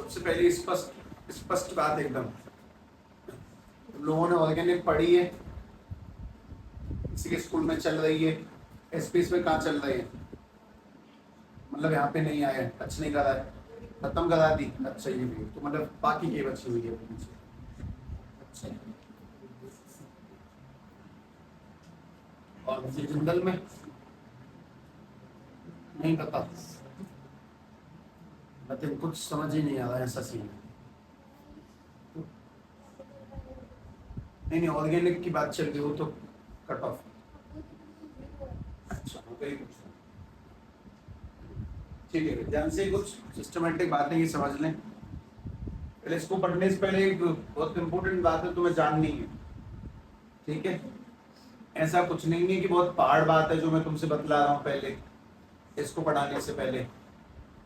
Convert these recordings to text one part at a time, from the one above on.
सबसे पहले स्पष्ट स्पष्ट बात एकदम, तुम लोगों ने ऑर्गेनिक पढ़ी है, किसी के स्कूल में चल रही है, एसपीएस में कहाँ चल रही है, मतलब यहाँ पे नहीं आया, टच नहीं करा है, खत्म करा दी, अच्छा ये भी तो मतलब बाकी की बची हुई है पीछे। अच्छा, और मुझे जिंदल में नहीं पता, मतलब कुछ समझ ही नहीं आ रहा, ऐसा सीन है। नहीं ऑर्गेनिक की बात चल रही हो तो कट ऑफ। अच्छा हो गई कुछ, ठीक है, ध्यान से कुछ सिस्टमेटिक बातें ये समझ लें। पहले इसको पढ़ने से पहले एक बहुत इंपॉर्टेंट बात है तुम्हें जाननी है, ठीक है। ऐसा कुछ नहीं है कि बहुत पहाड़ बात है जो मैं तुमसे बतला रहा हूँ पहले, इसको पढ़ाने से पहले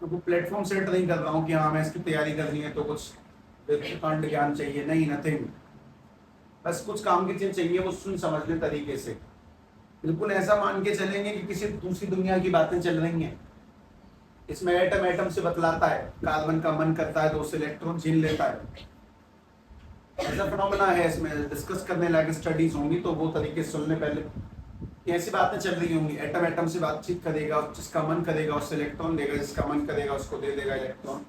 तो प्लेटफॉर्म सेट नहीं कर रहा हूँ कि हाँ मैं इसकी तैयारी करनी है तो कुछ कांड ज्ञान चाहिए, नहीं, नथिंग। बस कुछ काम की चीज चाहिए, वो सुन समझने तरीके से। बिल्कुल ऐसा मान के चलेंगे कि किसी दूसरी दुनिया की बातें चल रही हैं। इसमें एटम एटम से बतलाता है, कार्बन का मन करता है तो उससे इलेक्ट्रॉन छीन लेता है, ऐसा फिनोमेना है। इसमें डिस्कस करने लायक स्टडीज होंगी तो वो तरीके से सुनने पहले, ऐसी बातें चल रही होंगी। एटम एटम से बातचीत करेगा, जिसका मन करेगा उससे इलेक्ट्रॉन देगा, जिसका मन करेगा उसको दे देगा इलेक्ट्रॉन।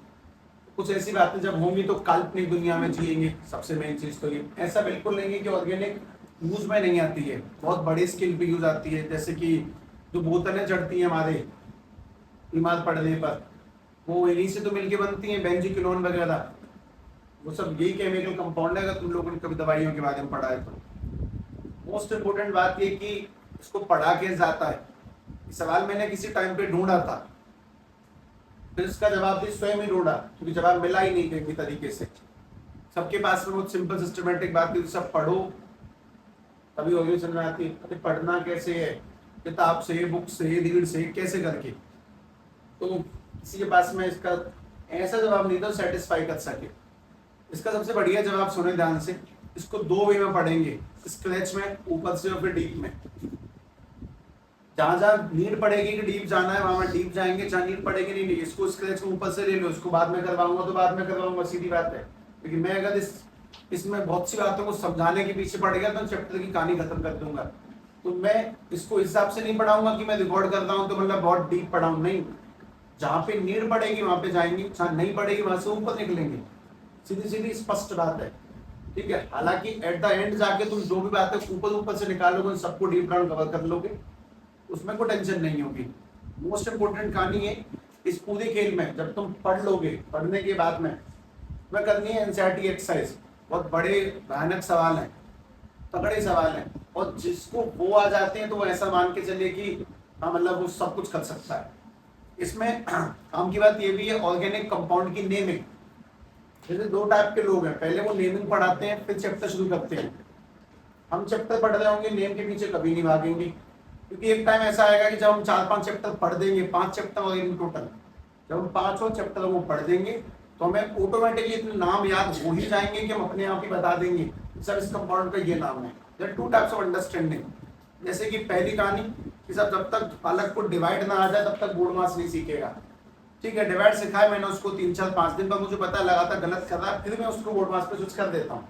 कुछ ऐसी बातें जब होंगी तो काल्पनिक दुनिया में जिएंगे। सबसे मेन चीज तो ये, ऐसा बिल्कुल नहीं है कि ऑर्गेनिक यूज में नहीं आती है, बहुत बड़ी स्किल पे यूज आती है। जैसे कि जो बोतलें चढ़ती हैं हमारे बीमार पड़ने पर, वो इन्हीं से तो मिलके बनती हैं, बेंजिक्लोन वगैरह, वो सब यही केमिकल कंपाउंड है। अगर तुम लोगों ने कभी दवाइयों के बारे में पढ़ा है तो मोस्ट इम्पोर्टेंट बात ये कि इसको पढ़ा के जाता है। सवाल मैंने किसी टाइम पे ढूंढा था, फिर इसका जवाब भी स्वयं ही ढूंढा, क्योंकि जवाब मिला ही नहीं कहीं तरीके से। सबके पास में बहुत सिंपल सिस्टमेटिक बात है, सब पढ़ो तभी होगी समझ में आती है। पढ़ना कैसे है, किताब से, बुक से, रीड से, कैसे करके, तो किसी के पास में इसका ऐसा जवाब नहीं था सेटिस्फाई कर सके। इसका सबसे बढ़िया जवाब सुने ध्यान से, इसको दो वे में पढ़ेंगे, स्क्रैच में ऊपर से और फिर डीप में। जहां जहां नीड पड़ेगी कि डीप जाना है वहां डीप जाएंगे, जहां नीड पड़ेगी नहीं, इसको स्क्रैच में ऊपर से ले लो, इसको बाद में करवाऊंगा तो बाद में करवाऊंगा, सीधी बात है। लेकिन मैं अगर इसमें बहुत सी बातों को समझाने के पीछे पड़ गया तो चैप्टर की कहानी खत्म कर दूंगा। तो मैं इसको इस हिसाब से नहीं पढ़ाऊंगा कि मैं रिकॉर्ड कर रहा हूँ तो मतलब बहुत डीप पढ़ाऊँ, नहीं। जहाँ पे नीड पड़ेगी वहां पे जाएंगे, जहाँ नहीं पड़ेगी वहां से ऊपर निकलेंगे, सीधी सीधी स्पष्ट बात है, ठीक है। हालांकि एट द एंड जाके तुम जो भी बातें ऊपर ऊपर से निकालोगे सबको डीप डाउन कवर कर लोगे, उसमें कोई टेंशन नहीं होगी। मोस्ट इंपोर्टेंट कहानी है इस पूरे खेल में, जब तुम पढ़ लोगे, पढ़ने के बाद में तुम्हें करनी है एनसीईआरटी एक्सरसाइज। बहुत बड़े भयानक सवाल हैं, तगड़े सवाल हैं, और जिसको वो आ जाते हैं तो वो ऐसा मान के चलिए कि हाँ मतलब वो सब कुछ कर सकता है। इसमें काम की बात ये भी है, ऑर्गेनिक कंपाउंड की नेमिंग। जैसे दो टाइप के लोग हैं, पहले वो नेमिंग पढ़ाते हैं फिर चैप्टर शुरू करते हैं। हम चैप्टर पढ़ रहे होंगे, नेम के पीछे कभी नहीं भागेंगे, क्योंकि एक टाइम ऐसा आएगा कि जब हम 4-5 चैप्टर पढ़ देंगे, 5 चैप्टर और इन टोटल, जब हम 5 चैप्टर वो पढ़ देंगे तो हमें ऑटोमेटिकली इतने नाम याद हो ही जाएंगे कि हम अपने आप ही बता देंगे सर इस कंपाउंड का ये नाम है। There are 2 types of understanding. जैसे कि पहली कहानी कि सब जब तक बालक को डिवाइड ना आ जाए तब तक बोर्ड मास नहीं सीखेगा, ठीक है। डिवाइड सिखाया मैंने उसको 3-4-5 दिन पर, मुझे पता लगा था गलत कर रहा है, फिर मैं उसको बोर्ड मास पे स्विच कर देता हूँ,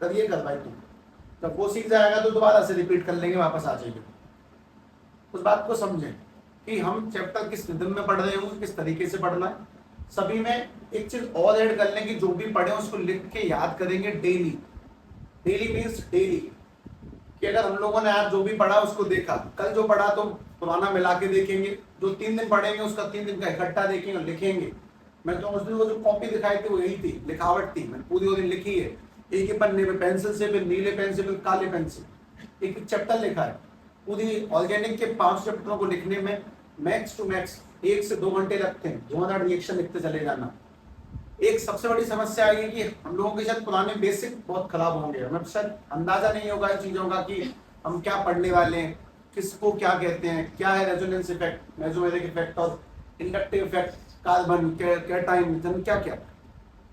करिए कर भाई तुम। जब वो सीख जाएगा तो दोबारा से रिपीट कर लेंगे, वापस आ जाएंगे। उस बात को समझें कि हम चैप्टर किस रिदम में पढ़ रहे होंगे, किस तरीके से पढ़ना है। सभी में एक चीज और ऐड कर लें कि जो भी पढ़े उसको लिख के याद करेंगे डेली। डेली मीन्स डेली, कि अगर हम लोगों ने आज जो भी पढ़ा उसको देखा, कल जो पढ़ा तो पुराना मिला के देखेंगे, जो 3 दिन पढ़ेंगे उसका 3 दिन का इकट्ठा देखेंगे और लिखेंगे। मैं तो उस दिन वो जो कॉपी दिखाई थी वो यही थी, लिखावट थी, मैंने पूरी वो दिन लिखी है, एक ही पन्ने पे पेंसिल से, फिर नीले पेन से, फिर काले पेन से, एक चैप्टर लिखा है। पूरी ऑर्गेनिक के 5 चैप्टरों को लिखने में मैक्स टू मैक्स 1 से 2 घंटे लगते हैं, 2000 रिएक्शन लिखते चले जाना। एक सबसे बड़ी समस्या आई है कि हम लोगों के शायद पुराने बेसिक बहुत खराब होंगे, हमें शायद अंदाजा नहीं होगा इन चीजों का कि हम क्या पढ़ने वाले हैं, किसको क्या कहते हैं, क्या है रेजोनेंस इफेक्ट, मेसोमेरिक इफेक्ट और इंडक्टिव इफेक्ट, कार्बन कैटायन, क्या क्या।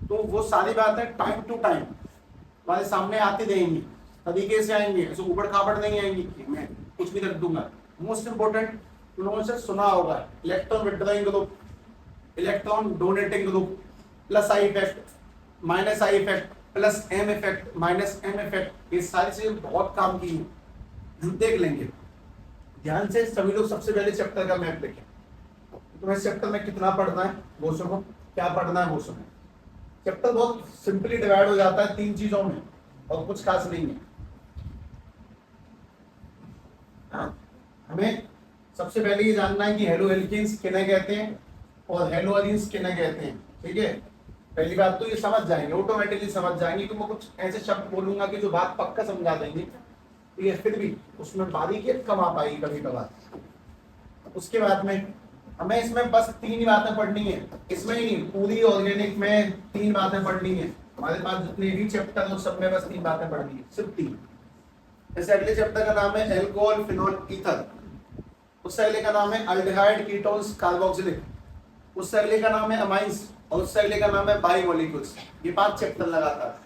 तो वो सारी बातें टाइम टू टाइम हमारे सामने आती रहेंगी, तरीके से आएंगे, ऐसे उबड़ खाबड़ नहीं आएंगी कि मैं कुछ भी रख दूंगा। मोस्ट इंपोर्टेंट तुम लोगों से सुना होगा electron withdrawing group, electron donating group, plus I effect minus I effect plus M effect minus M effect, ये सारी चीजें बहुत काम की हैं, हम देख लेंगे ध्यान से। सभी लोग सबसे पहले चैप्टर का मैप देखें, तुम्हें चैप्टर में कितना पढ़ना है वो सुनो, क्या पढ़ना है वो सुनो। चैप्टर बहुत सिंपली डिवाइड हो जाता है 3 चीजों में और कुछ खास नहीं है। हमें सबसे पहले ये जानना है कि हेलो एल्केन्स किन्हें कहते हैं और हेलो अरीन्स किन्हें कहते हैं, ठीक है। पहली बात तो ये समझ जाएंगे, ऑटोमेटिकली समझ जाएंगे कि मैं कुछ ऐसे शब्द बोलूंगा कि जो बात पक्का समझा देंगे, ये फिर भी उसमें बारीकियत कम आ पाएगी कभी कभार। उसके बाद में हमें इसमें बस 3 ही बातें पढ़नी है, इसमें ही नहीं पूरी ऑर्गेनिक में 3 बातें पढ़नी है। हमारे पास जितने भी चैप्टर हैं सब में बस 3 बातें पढ़नी है, सिर्फ 3। जैसे अगले चैप्टर का नाम है एल्कोहल फिनोल ईथर, उससे अगले का नाम है अल्डिहाइड कीटोन्स कार्बोक्सिलिक, उससे अगले का नाम है अमाइंस और उससे अगले का नाम है बायोमोलिक्यूल्स। ये 5 चैप्टर लगातार,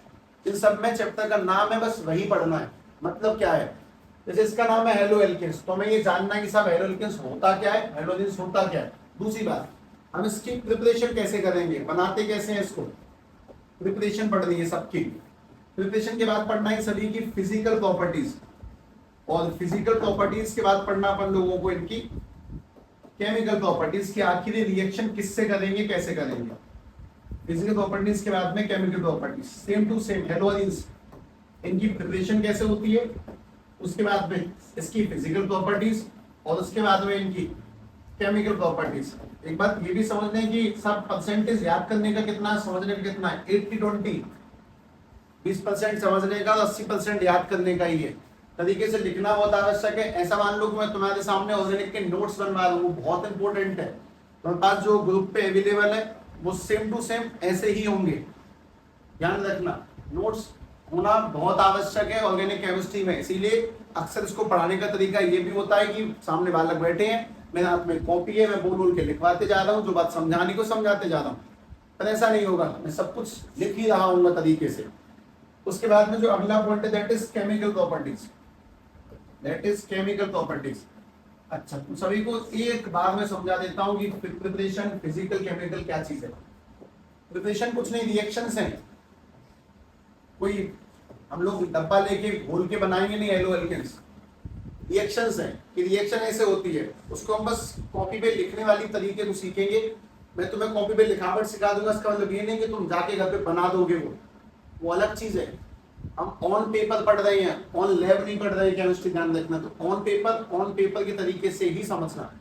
इन सब में चैप्टर का नाम है बस वही पढ़ना है। मतलब क्या है, जैसे इसका नाम है हेलो एल्केन्स, तो हमें ये जानना है कि सब हेलो एल्केन्स होता क्या है, हेलोजेंस होता क्या है। दूसरी बात, हम इसकी प्रिपरेशन कैसे करेंगे, बनाते कैसे हैं इसको, प्रिपरेशन पढ़नी है सबकी। प्रिपरेशन के बाद पढ़ना है सभी की फिजिकल प्रॉपर्टीज, और फिजिकल प्रॉपर्टीज के बाद पढ़ना अपन लोगों को इनकी केमिकल प्रॉपर्टीज की, आखिर रिएक्शन किससे करेंगे कैसे करेंगे। फिजिकल प्रॉपर्टीज के बाद में chemical properties, same to same halogens, इनकी प्रिपरेशन कैसे होती है, उसके बाद में इसकी फिजिकल प्रॉपर्टीज और उसके बाद में इनकी केमिकल प्रॉपर्टीज। एक बात ये भी समझ लें कि सब परसेंटेज याद करने का कितना है, समझने का कितना है, 80-20, 20% समझने का और 80% याद करने का ही है। तरीके से लिखना बहुत आवश्यक है। ऐसा मान लो कि मैं तुम्हारे सामने ऑर्गेनिक के नोट्स बनवा रहा हूँ, वो बहुत इंपॉर्टेंट है। तुम्हारे पास जो ग्रुप पे अवेलेबल है वो सेम टू सेम ऐसे ही होंगे, ध्यान रखना। नोट्स होना बहुत आवश्यक है ऑर्गेनिक केमिस्ट्री में, इसीलिए अक्सर इसको पढ़ाने का तरीका ये भी होता है कि सामने बालक बैठे हैं, मेरे हाथ में कॉपी है, मैं बोल बोल के लिखवाते जा रहा हूँ, जो बात समझाने को समझाते जा रहा हूँ। पर ऐसा नहीं होगा, मैं सब कुछ लिख ही रहा हूँ तरीके से। उसके बाद में जो अगला पॉइंट है that is chemical properties, that is chemical properties. अच्छा, तो सभी को एक बार में समझा देता हूँ कि प्रिपरेशन फिजिकल केमिकल क्या चीज है। प्रिपरेशन कुछ नहीं, रिएक्शंस हैं। कोई हम लोग डब्बा लेके घोल के बनाएंगे नहीं हेलो एल्केन्स, रिएक्शंस हैं कि रिएक्शन ऐसे होती है, उसको हम बस कॉपी पे लिखने वाली तरीके को सीखेंगे। मैं तुम्हें कॉपी पे लिखावट सिखा दूंगा, इसका मतलब ये नहीं कि तुम जाके घर पे बना दोगे, वो अलग चीज है। हम ऑन पेपर पढ़ रहे हैं, ऑन लैब नहीं पढ़ रहे हैं केमिस्ट्री, ध्यान रखना। तो ऑन पेपर के तरीके से ही समझना,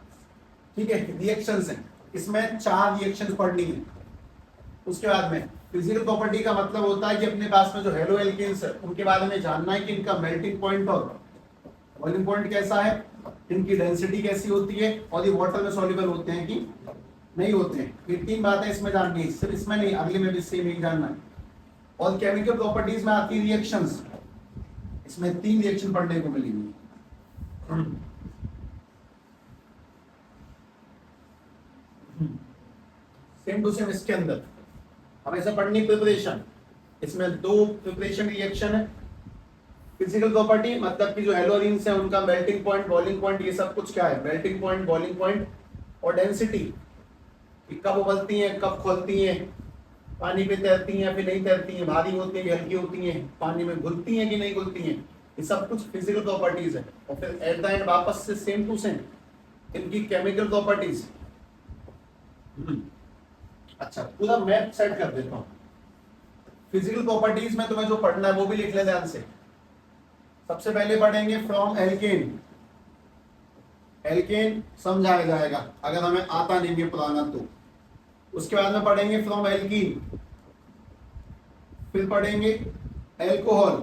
ठीक है। रिएक्शंस हैं, इसमें 4 रिएक्शंस पढ़नी है। उसके बाद में फिजिकल प्रॉपर्टी का मतलब होता है कि अपने पास में जो हेलो एल्केन्स है उनके बारे में जानना है कि इनका मेल्टिंग पॉइंट और बॉइलिंग पॉइंट कैसा है, इनकी डेंसिटी कैसी होती है, और ये वाटर में सॉल्युबल होते हैं कि नहीं होते हैं। ये 3 बातें इसमें जाननी है, सिर्फ इसमें नहीं, अगले में भी सेम ही जानना है। और केमिकल प्रॉपर्टीज में आती है रिएक्शंस, इसमें 3 रिएक्शन पढ़ने को मिलेंगी। सेम टू सेम इसके अंदर हमेशा पढ़नी प्रिपरेशन, इसमें 2 प्रिपरेशन रिएक्शन है। फिजिकल प्रॉपर्टी मतलब कि जो हेलोरीन्स है उनका मेल्टिंग पॉइंट, बॉइलिंग पॉइंट, ये सब कुछ क्या है, मेल्टिंग पॉइंट, बॉइलिंग पॉइंट और डेंसिटी, कब उबलती हैं कब खोलती हैं, पानी पे तैरती हैं फिर नहीं तैरती हैं, भारी होती हैं हल्की होती हैं, पानी में घुलती हैं कि नहीं घुलती हैं, ये सब कुछ फिजिकल प्रॉपर्टीज है। और फिर एट द एंड वापस से सेम टू सेम इनकी केमिकल प्रॉपर्टीज। अच्छा, पूरा मैप सेट कर देता हूँ। फिजिकल प्रॉपर्टीज में तुम्हें जो पढ़ना है वो भी लिख ले ध्यान से। सबसे पहले पढ़ेंगे फ्रॉम एल्केन, एल्केन समझाया जाएगा अगर हमें आता नहीं है पुराना तो। उसके बाद में पढ़ेंगे फ्रॉम एल्कीन, फिर पढ़ेंगे एल्कोहल,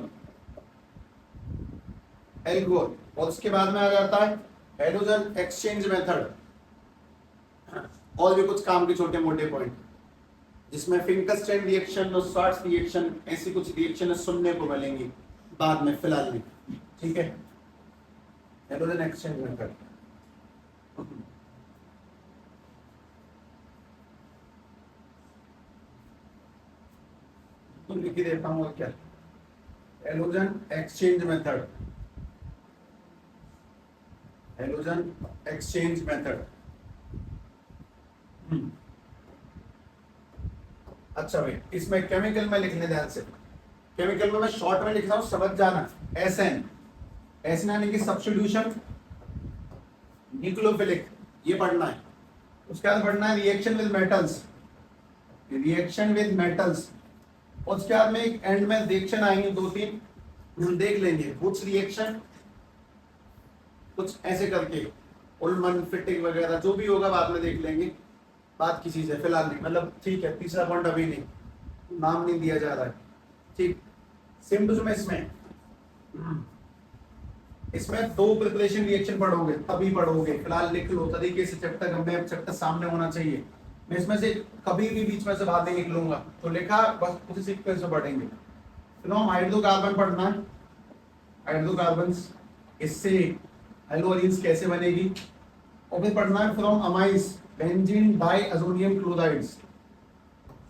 एल्कोहल, और उसके बाद में आ जाता है हाइड्रोजन एक्सचेंज मेथड, और भी कुछ काम के छोटे मोटे पॉइंट जिसमें फिंकरस्टीन रिएक्शन और स्वार्ट्ज रिएक्शन, ऐसी कुछ रिएक्शन सुनने को मिलेंगी बाद में, फिलहाल नहीं, ठीक है। हाइड्रोजन एक्सचेंज मेथड तो लिख ही देता हूँ, क्या hydrogen exchange method, hydrogen exchange method. अच्छा भाई, इसमें केमिकल में लिखने ध्यान से, केमिकल में मैं शॉर्ट में लिख रहा हूँ, समझ जाना। एसएन, एसएन यानी कि सब्स्टिट्यूशन न्यूक्लियोफिलिक, ये पढ़ना है। उसके बाद पढ़ना है reaction with metals, reaction with metals. उसके बाद में एक एंड में रिएक्शन आएंगे दो तीन, हम देख लेंगे कुछ रिएक्शन, कुछ ऐसे करके उल्मन फिटिंग वगैरह जो भी होगा बाद में देख लेंगे, बात की चीज है फिलहाल नहीं, मतलब ठीक है। तीसरा पॉइंट अभी नहीं, नाम नहीं दिया जा रहा है, ठीक। सिम्प्स में इसमें दो प्रिपरेशन रिएक्शन पढ़ोगे, तभी पढ़ोगे, फिलहाल लिख लो तरीके से, जब तक हमें चैप्टर सामने होना चाहिए। मैं इसमें से कभी भी बीच में से बात नहीं निकलूंगा, तो लिखा बस उसी सीक्वेंस से पढ़ेंगे। तो हम हाइड्रोकार्बन पढ़ना है, हाइड्रोकार्बन, इससे हेलोअरीन्स कैसे बनेगी, और फिर पढ़ना है from amines benzene diazonium chlorides.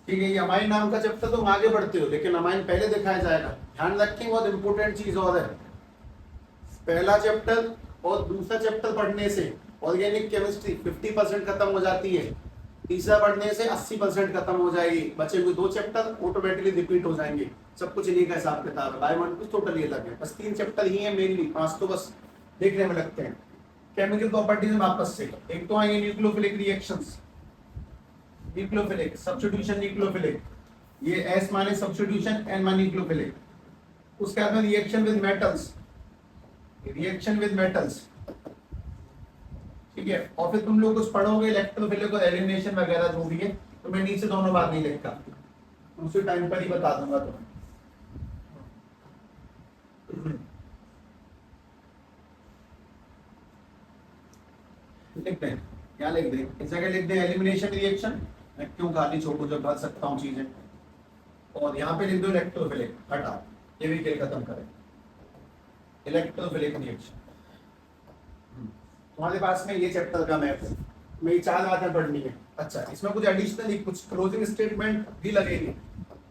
ठीक है, ये अमाइन नाम का चैप्टर तुम आगे बढ़ते हो, लेकिन अमाइन पहले दिखाया जाएगा। ध्यान रखें, बहुत इंपॉर्टेंट चीज और है, पहला चैप्टर और दूसरा चैप्टर पढ़ने से ऑर्गेनिक केमिस्ट्री 50% खत्म हो जाती है, तीसरा पढ़ने से 80% खत्म हो जाएगी, बचे हुए दो चैप्टर ऑटोमेटिकली रिपीट हो जाएंगे। सब कुछ इन्हीं का हिसाब किताब है, बायोमेट्रिक्स टोटली अलग है, बस 3 चैप्टर ही है मेनली, 5 तो बस देखने में लगते हैं। केमिकल प्रॉपर्टीज में वापस से एक तो आएंगे nucleophilic reactions, nucleophilic substitution nucleophilic, ये एस माने सब्स्टिट्यूशन, एन माने न्यूक्लियोफिलिक। उसके बाद में reaction with metals, reaction with metals, ठीक है। और फिर तुम लोग कुछ पढ़ोगे इलेक्ट्रोफिलिक और एलिमिनेशन वगैरह जो भी है, तो मैं नीचे दोनों बात नहीं लिखता, उसी टाइम पर ही बता दूंगा तुम्हें। लिखते हैं, क्या लिख दें, इस जगह लिख दें एलिमिनेशन रिएक्शन, मैं क्यों गाली छोड़ू जब भर सकता हूँ चीजें, और यहाँ पे लिख दो इलेक्ट्रोफिलिक, हटा ये भी खेल खत्म करें, इलेक्ट्रोफिलिक रिएक्शन। तुम्हारे पास में ये चैप्टर का मैप है, मेरी 4 बातें पढ़नी है। अच्छा, इसमें कुछ एडिशनल कुछ क्लोजिंग स्टेटमेंट भी लगेंगे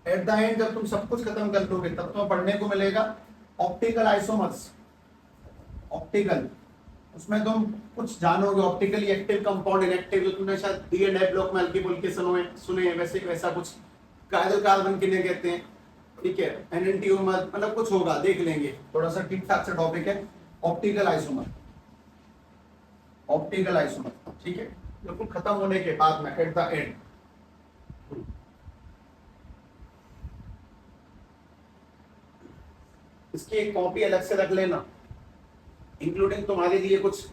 एट द एंड, जब तुम सब कुछ खत्म कर दोगे तब तुम्हें पढ़ने को मिलेगा ऑप्टिकल आइसोमर्स, ऑप्टिकल, उसमें तुम कुछ जानोगे ऑप्टिकली एक्टिव कंपाउंड इनएक्टिव, जो तुमने शायद डी एंड ए ब्लॉक में हल्की फुल्की सुने हैं, वैसे वैसा कुछ कायरल कार्बन किन्हें कहते हैं, ठीक है, एनएनटीओमर, मतलब कुछ होगा, देख लेंगे, थोड़ा सा ठीक ठाक सा टॉपिक है। ऑप्टिकल आइसोमर, ऑप्टिकल आइसोमर, ठीक है, बिल्कुल खत्म होने के बाद में एट द एंड। इसकी एक कॉपी अलग से रख लेना, इंक्लूडिंग तुम्हारे लिए कुछ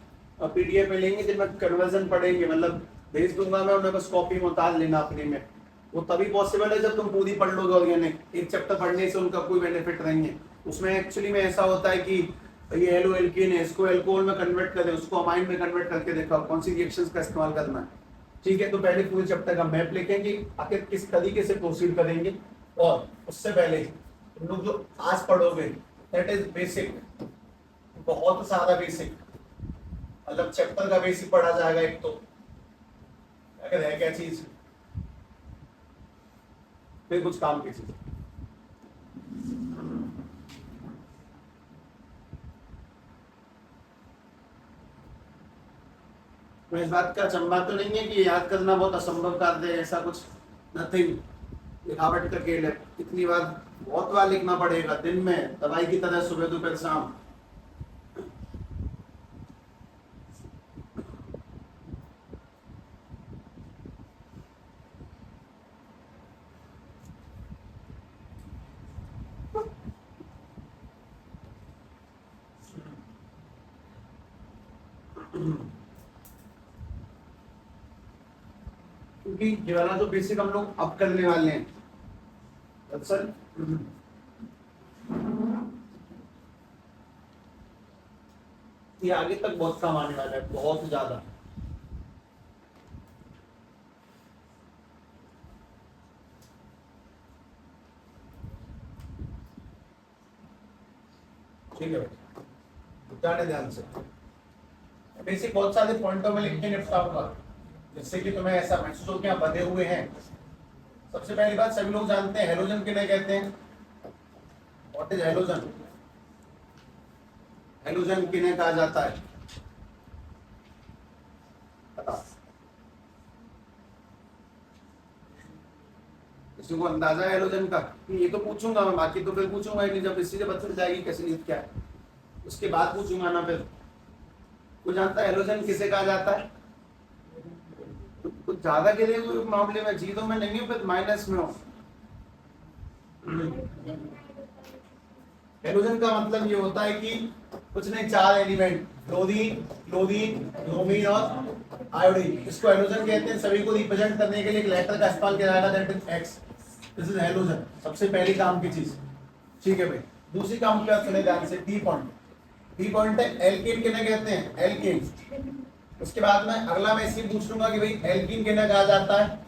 पीडीएफ मिलेंगे जिनमें कन्वर्जन पढ़ेंगे, मतलब भेज दूंगा मैं, उन्हें बस कॉपी में उतार लेना अपने में, वो तभी पॉसिबल है जब तुम पूरी पढ़ लोगे ऑर्गेनिक। एक चैप्टर पढ़ने से उनका कोई बेनिफिट नहीं है, उसमें एक्चुअली में ऐसा होता है कि ये एलो एल्कीन है, इसको एल्कोहल में कन्वर्ट करें, उसको अमाइन में कन्वर्ट करके देखा कौन सी रिएक्शंस का इस्तेमाल करना है, ठीक है। तो पहले पूरे चैप्टर का मैप लिखेंगे, आखिर किस तरीके से प्रोसीड करेंगे, और उससे पहले तुम लोग जो आज पढ़ोगे दैट इज बेसिक, बहुत सारा बेसिक, मतलब चैप्टर का बेसिक पढ़ा जाएगा एक, तो अगर है क्या चीज, फिर कुछ काम की चीज। मैं इस बात का अचंभा तो नहीं है कि याद करना बहुत असंभव कार्य है, ऐसा कुछ नथिंग, लिखावट का खेल है। इतनी बार बहुत बार लिखना पड़ेगा, दिन में दवाई की तरह, सुबह दोपहर शाम। क्योंकि ये वाला जो बेसिक हम लोग अब करने वाले हैं, दरअसल ये आगे तक बहुत काम आने वाला है, बहुत ज्यादा। ठीक है, जाने ध्यान से, बेसिक बहुत सारे पॉइंटों में लिख के निपटाऊंगा, जिससे कि तुम्हें ऐसा महसूस हो कि आप बंधे हुए हैं। सबसे पहली बात, सभी लोग जानते हैं हेलोजन किन्हें कहते हैं, व्हाट इज हेलोजन, हेलोजन किन्हें कहा जाता है, बताओ। किसी को अंदाजा है हेलोजन का? ये तो पूछूंगा मैं, बाकी तो फिर पूछूंगा ही नहीं, जब इससे पता चल जाएगी कैसे क्या है उसके बाद पूछूंगा ना। फिर कोई जानता है हेलोजन किसे कहा जाता है? कुछ ज्यादा गिरे हुए मामले में जीरो में नहीं हो, फिर माइनस में हो। हेलोजन का मतलब ये होता है कि कुछ नहीं, चार एलिमेंट क्लोरीन, क्लोरीन, ब्रोमीन और आयोडीन, इसको हेलोजन कहते हैं। सभी को रिप्रेजेंट करने के लिए एक लेटर का इस्तेमाल किया जाएगा, that is x. This is halogen, सबसे पहली काम की चीज। ठीक है भाई, दूसरी काम क्या सुने ध्यान से, टी पॉइंट। टी पॉइंट है एल्केन किन्हें कहते हैं? एल्केन। उसके बाद में अगला मैं इसी पूछ लूंगा कि भाई एल्कीन किन्हें कहा जाता है,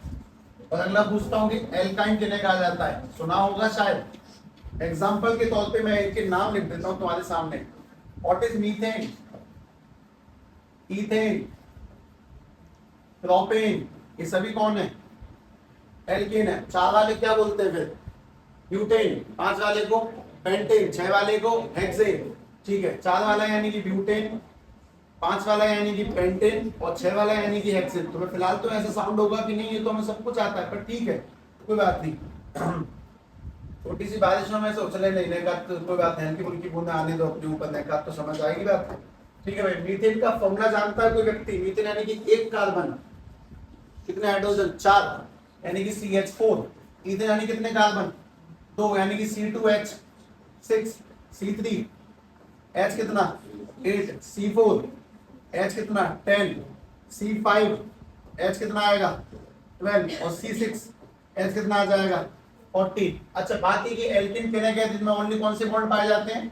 और अगला पूछता हूँ कि एल्काइन किन्हें कहा जाता है। सुना होगा शायद। एग्जाम्पल के तौर पे मैं इनके नाम लिख देता हूँ तुम्हारे सामने। What is methane, ethane, propane, ये सभी कौन है? एल्केन है। चार वाले क्या बोलते हैं फिर? ब्यूटेन। पांच वाले को पेंटेन, छह वाले को हेक्सेन। ठीक है, चार वाला यानी कि ब्यूटेन, पांच वाला यानी कि पेंटेन, और छह वाला यानी कि हेक्सेन। तुम्हें फिलहाल तो ऐसा साउंड होगा कि नहीं ये तो हमें सब कुछ आता है, पर ठीक है कोई बात नहीं। छोटी सी बारिशों में से उछले नहीं का तो कोई बात नहीं, हल्की फुल्की बूंदे आने दो अपने ऊपर, का तो समझ आएगी बात। ठीक है भाई, मीथेन का फॉर्मूला जानता है कोई व्यक्ति? मीथेन यानी कि एक कार्बन, कितने हाइड्रोजन? चार, यानी कि CH4। ईथेन यानी कितने कार्बन? दो, यानी कि C2H6। C3 H कितना? 8। C4 H कितना? 10। C5 H कितना आएगा? 12। और C6 H कितना आ जाएगा? 40। अच्छा, बाकी की एल्कीन किन्हें कहते हैं जिनमें ओनली कौन से बॉन्ड पाए जाते हैं?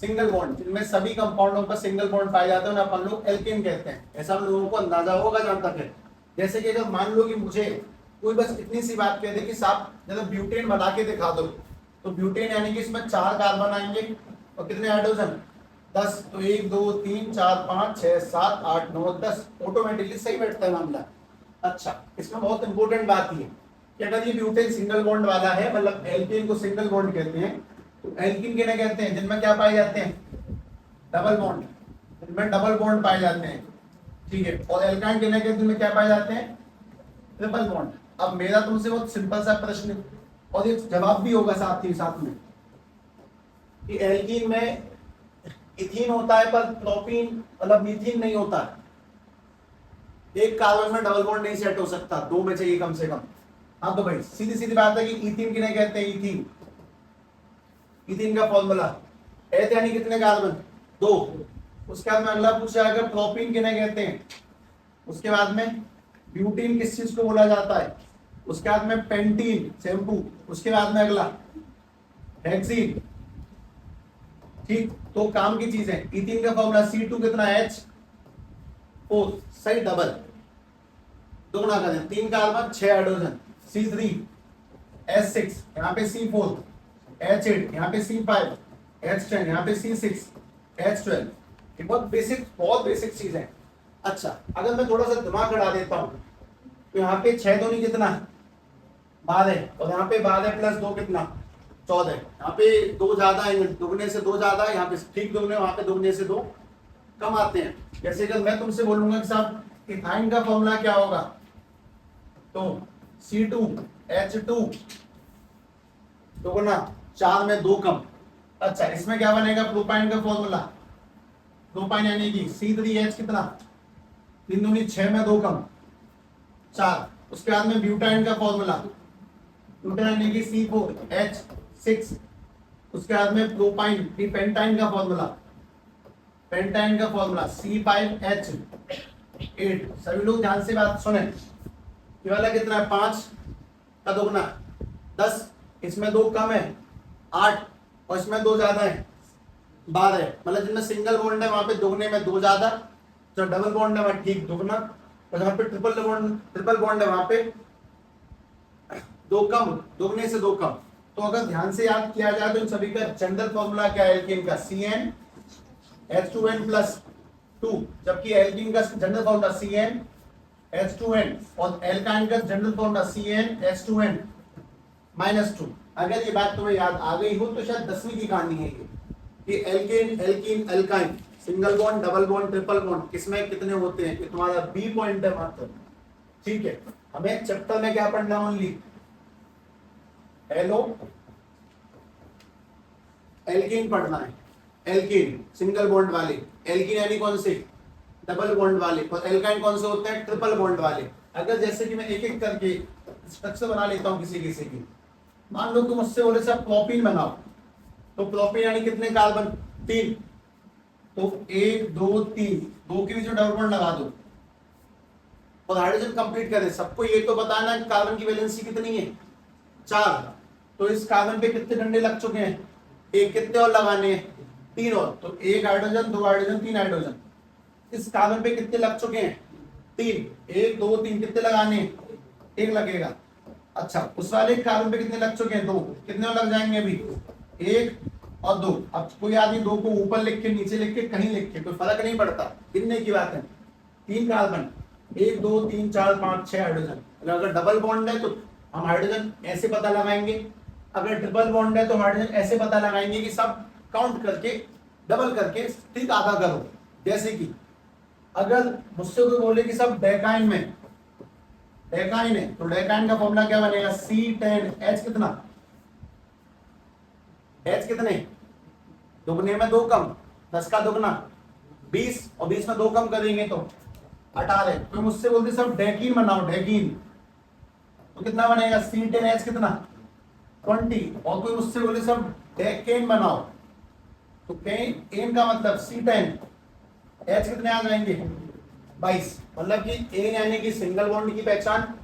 सिंगल बॉन्ड, जिनमें सभी कंपाउंडों पर सिंगल बॉन्ड पाए जाते हैं उन्हें अपन लोग एल्कीन कहते हैं। ऐसा हम लोगों को अंदाजा होगा जहां तक है। जैसे कि अगर मान लो कि मुझे कोई बस इतनी सी बात कह दे कि साहब जब ब्यूटेन बना के दिखा दो, तो ब्यूटेन यानी कि इसमें चार कार्बन आएंगे और कितने हाइड्रोजन? 10। तो 1 2 3 4 5 6 7 8 9 10, ऑटोमेटिकली सही बैठता है मामला। अच्छा, इसमें बहुत इंपॉर्टेंट बात ये कि अगर ये ब्यूटेन सिंगल बॉन्ड वाला है, मतलब एल्कीन को सिंगल बॉन्ड कहते हैं, तो एल्कीन किन्हें कहते हैं जिनमें क्या पाए जाते हैं? डबल बॉन्ड, जिनमें डबल बॉन्ड पाए जाते हैं। ठीक है, और एल्काइन किन्हें कहते हैं जिनमें क्या पाए जाते हैं? Triple bond. अब मेरा तुमसे बहुत सिंपल सा प्रश्न, और ये जवाब भी होगा साथ ही साथ में, कि एल्कीन में इथीन होता है पर प्रोपीन मतलब मीथीन नहीं होता। एक कार्बन में डबल बॉन्ड नहीं सेट हो सकता, दो में चाहिए कम से कम। हाँ तो भाई सीधी सीधी बात है कि इथीन किन्हें कहते हैं? इथीन। इथीन का फॉर्मूला एच यानी कितने कार्बन? 2। उसके बाद में अगला पूछा अगर प्रोपीन किन्हें कहते हैं? उसके बाद में ब्यूटीन किस चीज को बोला जाता है? उसके बाद में पेंटीन, शैम्पू। उसके बाद में अगला हेक्सीन। ठीक, तो काम की चीज है। इथीन का फॉर्मूला C2 कितना? H4, सही डबल, दो ना करें, 3 कार्बन 6 हाइड्रोजन। C3 H6, यहाँ पे C4 H8, यहाँ पे C5 H10, यहाँ पे C6 H12। ये बहुत बेसिक चीज है। अच्छा, अगर मैं थोड़ा सा दिमाग लड़ा देता हूँ तो यहाँ पे 6 दूनी कितना? 12, और यहाँ पे 12 प्लस 2 कितना? 14। यहाँ पे 2 ज्यादा है, दुगने से 2 ज्यादा है, यहाँ पे ठीक दुगने, वहां पे दुगने से 2 कम आते हैं। जैसे कि मैं तुमसे बोलूंगा कि साहब इथाइन का फॉर्मूला क्या होगा, तो C2H2 दुगना 4 में 2 कम। अच्छा, इसमें क्या बनेगा? प्रोपाइन का फॉर्मूला, प्रोपाइन यानी कि C3H कितना? 3 दूनी 6 में 2 कम 4। उसके बाद में ब्यूटाइन का फॉर्मूला, ब्यूटाइन यानी कि C4H6। उसके बाद में प्रोपाइन पेंटाइन का फॉर्मूला, पेंटाइन का फॉर्मूला C5H8। सभी लोग ध्यान से बात सुने, ये वाला कितना है? 5 का दुगना 10, इसमें 2 कम है 8, और इसमें 2 ज्यादा है 12। मतलब जिनमें सिंगल बॉन्ड है वहां पे दुगने में 2 ज्यादा, जो डबल बॉन्ड है वहां ठीक दुगना, और जहां पे ट्रिपल बॉन्ड है वहां पे 2 कम, दुगने से 2 कम। तो अगर ध्यान से याद किया जाए तो इन सभी का जनरल फॉर्मूला क्या है एल्कीन का? CnH2n+2, जबकि एल्कीन का जनरल फॉर्मूला CnH2n, और एल्काइन का जनरल फॉर्मूला CnH2n-2। अगर ये बात तुम्हें याद आ गई हो तो शायद 10वीं की कहानी है ये, कि alkane, alkene, alkyne, single bond, double bond, triple bond किसमें कितने होते हैं, ये तुम्हारा B पॉइंट है मात्र। ठीक है, हमें चैप्टर में क्या पढ़ना? ओनली हेलो एल्कीन पढ़ना है, एल्कीन सिंगल बॉन्ड वाले, एल्कीन यानी कौन से, डबल बॉन्ड वाले, और एल्काइन कौन से होते हैं, ट्रिपल बॉन्ड वाले। अगर जैसे कि मैं एक एक करके स्ट्रक्चर बना लेता हूं किसी किसी की, मान लो तुम मुझसे बोले सर प्रोपीन बनाओ, तो प्रोपीन यानी कितने कार्बन, 3, तो 1 2 3, 2 के बीच में डबल बॉन्ड लगा दो और हाइड्रोजन कंप्लीट करें। सबको ये तो बताना है कार्बन की वैलेंसी कितनी है, 4, तो इस कार्बन पे कितने डंडे लग चुके हैं, एक, कितने और लगाने हैं, 3 और, तो 1 हाइड्रोजन 2 हाइड्रोजन 3 हाइड्रोजन। इस कार्बन पे कितने लग चुके हैं, 3, 1 2 3, कितने लगाने हैं, 1 लगेगा। अच्छा, उस वाले कार्बन पे कितने लग चुके हैं, 2, कितने और लग जाएंगे अभी, 1 और 2। अब कोई आदमी 2 को ऊपर लिख के नीचे लिख के कहीं लिख के कोई फर्क नहीं पड़ता, गिनने की बात है। 3 कार्बन, 1 2 3 4 5 6 हाइड्रोजन। अगर डबल बॉन्ड है तो हम हाइड्रोजन ऐसे पता लगाएंगे, अगर ट्रिपल बॉन्ड है तो हाइड्रोजन ऐसे पता लगाएंगे कि सब काउंट करके डबल करके ठीक आधा करो। जैसे कि अगर मुझसे कोई बोले कि सब डेकाइन में, डेकाइन है, तो डेकाइन का फॉर्मूला क्या बनेगा, C10H कितना, H कितने, दुगने में 2 कम, 10 का दुगना 20, और 20 में 2 कम करेंगे तो 18। तो मुझसे बोलते सब डेकीन बनाओ, डेकीन, तो कितना बनेगा, C10H कितना 20। और कोई मुझसे बोले सब डेकेन बनाओ, तो केन का मतलब C10H कितने आ जाएंगे 22। मतलब कि एन यानी कि सिंगल बॉन्ड की पहचान,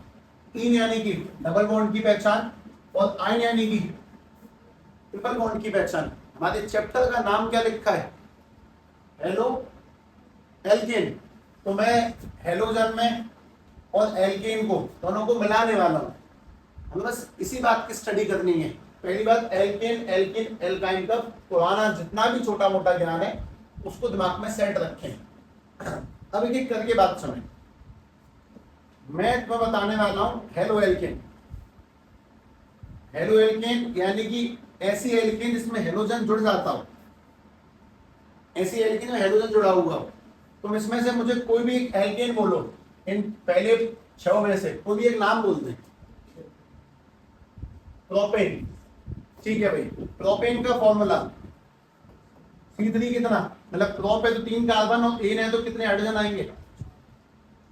इन यानी कि डबल बॉन्ड की पहचान, और आइन यानी कि ट्रिपल बॉन्ड की पहचान। हमारे चैप्टर का नाम क्या लिखा है, हेलो एल्केन, तो मैं हेलोजन में और एल्केन को दोनों को मिलाने वाला हूं। हमें बस इसी बात की स्टडी करनी है। पहली बात, एल्केन एल्किन एल्काइन का पुराना जितना भी छोटा मोटा ज्ञान है उसको दिमाग में सेट रखें। अब एक एक करके बात सुनें। मैं तुम्हें बताने वाला हूं हेलो एल्केन। हेलो एल्केन यानी कि ऐसी एल्केन जिसमें हेलोजन जुड़ जाता हो, ऐसी एल्केन में हेलोजन जुड़ा हुआ हो। तुम इसमें से मुझे कोई भी एक एल्केन बोलो, इन पहले 6 में से कोई भी एक नाम बोल दे। प्रोपेन, ठीक है भाई, प्रोपेन का फॉर्मूला C3 कितना, मतलब प्रोप है तो 3 कार्बन और एन है तो कितने हाइड्रोजन आएंगे,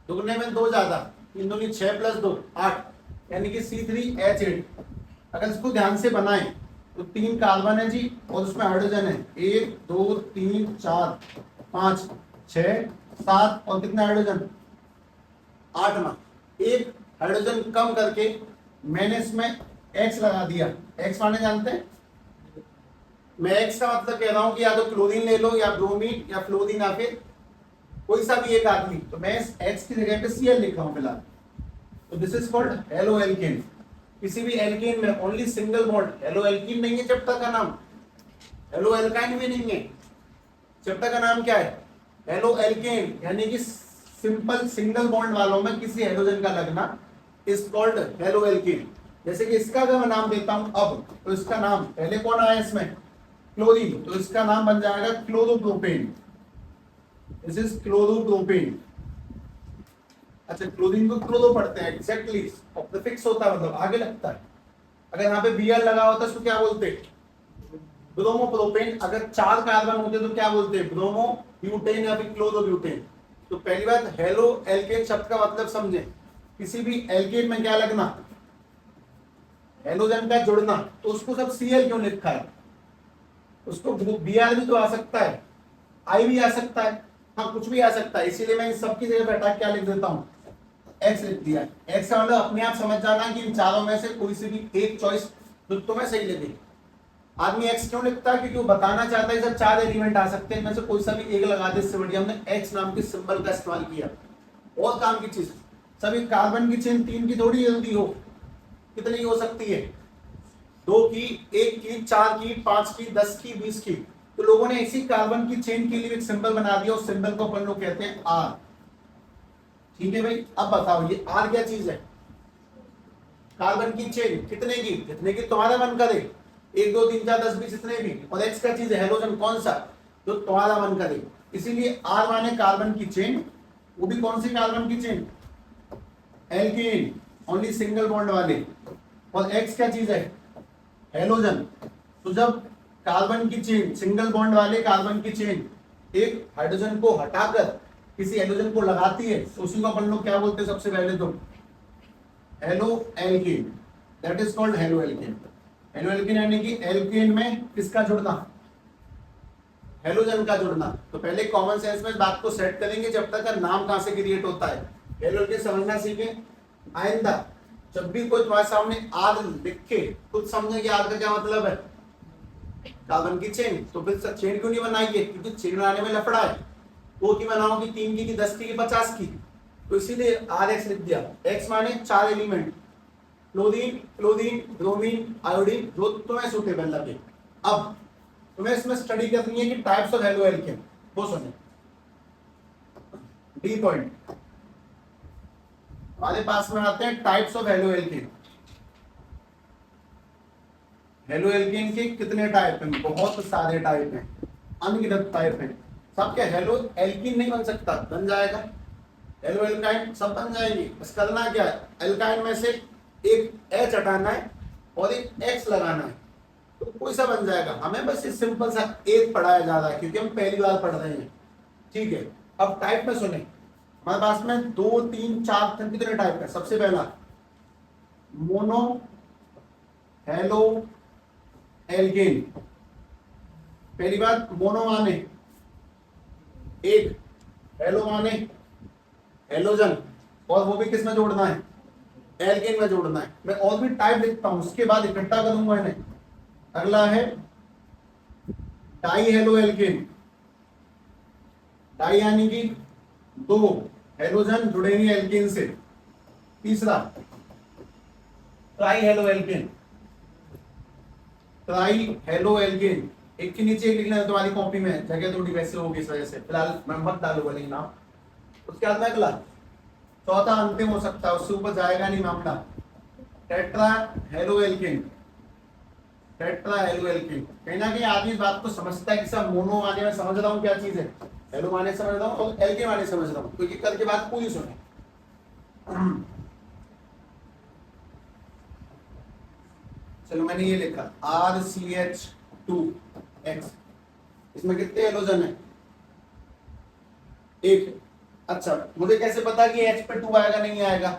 दुगने में 2 ज्यादा, 3 दूनी 6 + 2 8, यानी कि C3H8। अगर इसको ध्यान से बनाएं तो 3 कार्बन है जी और उसमें हाइड्रोजन है 1 2 3 4 5 6 7, और कितने हाइड्रोजन 8वां। एक हाइड्रोजन कम करके मैंने इसमें X लगा दिया। X माने जानते हैं, मैं X का मतलब कह रहा हूं कि या तो क्लोरीन ले लो या ब्रोमीन या फ्लोरीन या फिर कोई सा भी एक आदमी, तो मैं इस X की जगह पे Cl लिख रहा हूं फिलहाल। तो this is called halo alkane. किसी भी एल्केन में only single bond, hello alkene नहीं है चैप्टर का नाम, हेलो एल्काइन भी नहीं है। चैप्टर का नाम क्या है, हेलो एल्केन, यानी कि सिंपल सिंगल बॉन्ड वालों में किसी हाइड्रोजन का लगना इज कॉल्ड हेलो एल्केन। जैसे कि इसका अगर मैं नाम देता हूं अब, तो इसका नाम पहले कौन आया इसमें, क्लोरीन, तो इसका नाम बन जाएगा क्लोरोप्रोपेन। This is chloropropane. अच्छा, क्लोरीन को क्लोरो पढ़ते हैं एग्जैक्टली, और प्रीफिक्स होता है मतलब आगे लगता है। अगर यहाँ पे Br लगा होता है तो क्या बोलते, ब्रोमोप्रोपेन। अगर 4 कार्बन होते तो क्या बोलते, ब्रोमो ब्यूटेन या फिर क्लोरोब्यूटेन। तो पहली बात, हेलो एल्केन शब्द का मतलब समझे, किसी भी एल्केन में क्या लगना, हेलोजन का जुड़ना, तो उसको सब Cl क्यों लिखा है, उसको Br भी तो आ सकता है, I भी आ सकता है, हाँ कुछ भी आ सकता है, इसीलिए मैं इन सबकी जगह पे हटा क्या लिख देता हूँ, X लिख दिया। X का मतलब अपने आप समझ जाना कि इन चारों में से कोई सी भी एक चॉइस जो तुम्हें सही लगे। आदमी X क्यों लिखता है, क्योंकि वो बताना चाहता है सब 4 एलिमेंट आ सकते हैं, इनमें से कोई सा भी एक लगा दे, इससे बढ़िया हमने X नाम के सिंबल का इस्तेमाल किया। और काम की चीज, सभी कार्बन की चेन 3 की थोड़ी जल्दी हो, कितनी की हो सकती है, 2 की, 1 की, 4 की, 5 की, 10 की, 20 की। तो लोगों ने इसी कार्बन की चेन के लिए एक सिंबल बना दिया, उस सिंबल को अपन लोग कहते हैं R। ठीक है भाई, अब बताओ ये R क्या चीज है, कार्बन की चेन, कितने की, जितने की तुम्हारा मन करे, 1 2 3 4 10 20 जितने भी। और X का चीज है हेलोजन, कौन सा, जो तुम्हारा मन करे। इसीलिए R माने कार्बन की चेन, वो भी कौन सी कार्बन की chain, alkane, only single bond वाले। और X क्या चीज है, हेलोजन। तो जब कार्बन की चेन, सिंगल बॉन्ड वाले कार्बन की चेन एक हाइड्रोजन को हटाकर किसी हेलोजन को लगाती है तो उसी को अपन लोग क्या बोलते हैं सबसे पहले तो halo alkane, that is called halo alkane. Halo alkane यानी कि एल्केन में किसका जुड़ना, हेलोजन का जुड़ना। तो पहले कॉमन सेंस में इस बात को सेट करेंगे जब तक का नाम कहां से क्रिएट होता है। हेलो एल्केन समझना सीखे, आइंदा जब भी कोई तुम्हारे सामने आग लिखे खुद समझे कि आग का क्या मतलब है, कार्बन की चेन। तो फिर चेन क्यों नहीं बनाई है, क्योंकि चेन बनाने में लफड़ा है। वो की बनाओगी 3 की 10 की 50 की, तो इसीलिए आर एक्स लिख दिया। एक्स माने 4 element, chlorine chlorine bromine iodine, जो तुम्हें सुटेबल लगे। अब तुम्हें इसमें स्टडी करनी है कि टाइप्स ऑफ हेलो एल्केन। वो सुने डी पॉइंट, हमारे पास में आते हैं types of halo alkane. Halo alkane के कितने टाइप हैं, बहुत सारे टाइप हैं, अनगिनत टाइप हैं। सबके हेलो एल्कीन नहीं बन सकता, बन जाएगा हेलो एल्काइन, सब बन जाएंगे। बस करना क्या है, एल्काइन में से एक H हटाना है और एक X लगाना है, तो कोई सा बन जाएगा। हमें बस ये सिंपल सा एक पढ़ाया जा रहा है क्योंकि हम पहली बार पढ़ रहे हैं, ठीक है। अब टाइप में सुने, हमारे पास में 2 3 4 कितने टाइप है। सबसे पहला मोनो हेलो एल्केन। पहली बात, मोनो माने एक, हेलो माने हेलोजन, और वो भी किस में जोड़ना है, एल्केन में जोड़ना है। मैं और भी टाइप लिखता हूं, उसके बाद इकट्ठा करूंगा इन्हें। अगला है डाई हेलो एल्केन। डाई यानी कि 2 हेलोजन जुड़ेंगे एल्केन से। तीसरा try halo alkane, try halo alkane. एक के नीचे एक लिखना है, तुम्हारी कॉपी में जगह थोड़ी वैसे होगी इस वजह से, फिलहाल मैं मत डालूंगा लेकिन नाम। उसके बाद में अगला चौथा अंतिम हो सकता है, उससे ऊपर जाएगा नहीं मामला, tetra halo alkane. Tetra halo alkane. कहीं ना कहीं आदमी इस बात को समझता है कि सब मोनो माने में समझ रहा हूँ क्या चीज है, हेलो माने समझ रहा हूँ और एल्केन माने समझ रहा हूँ, क्योंकि करके बात पूरी सुने। चलो मैंने ये लिखा RCH2X, इसमें कितने हेलोजन है, एक। अच्छा, मुझे कैसे पता कि H पे 2 आएगा नहीं आएगा,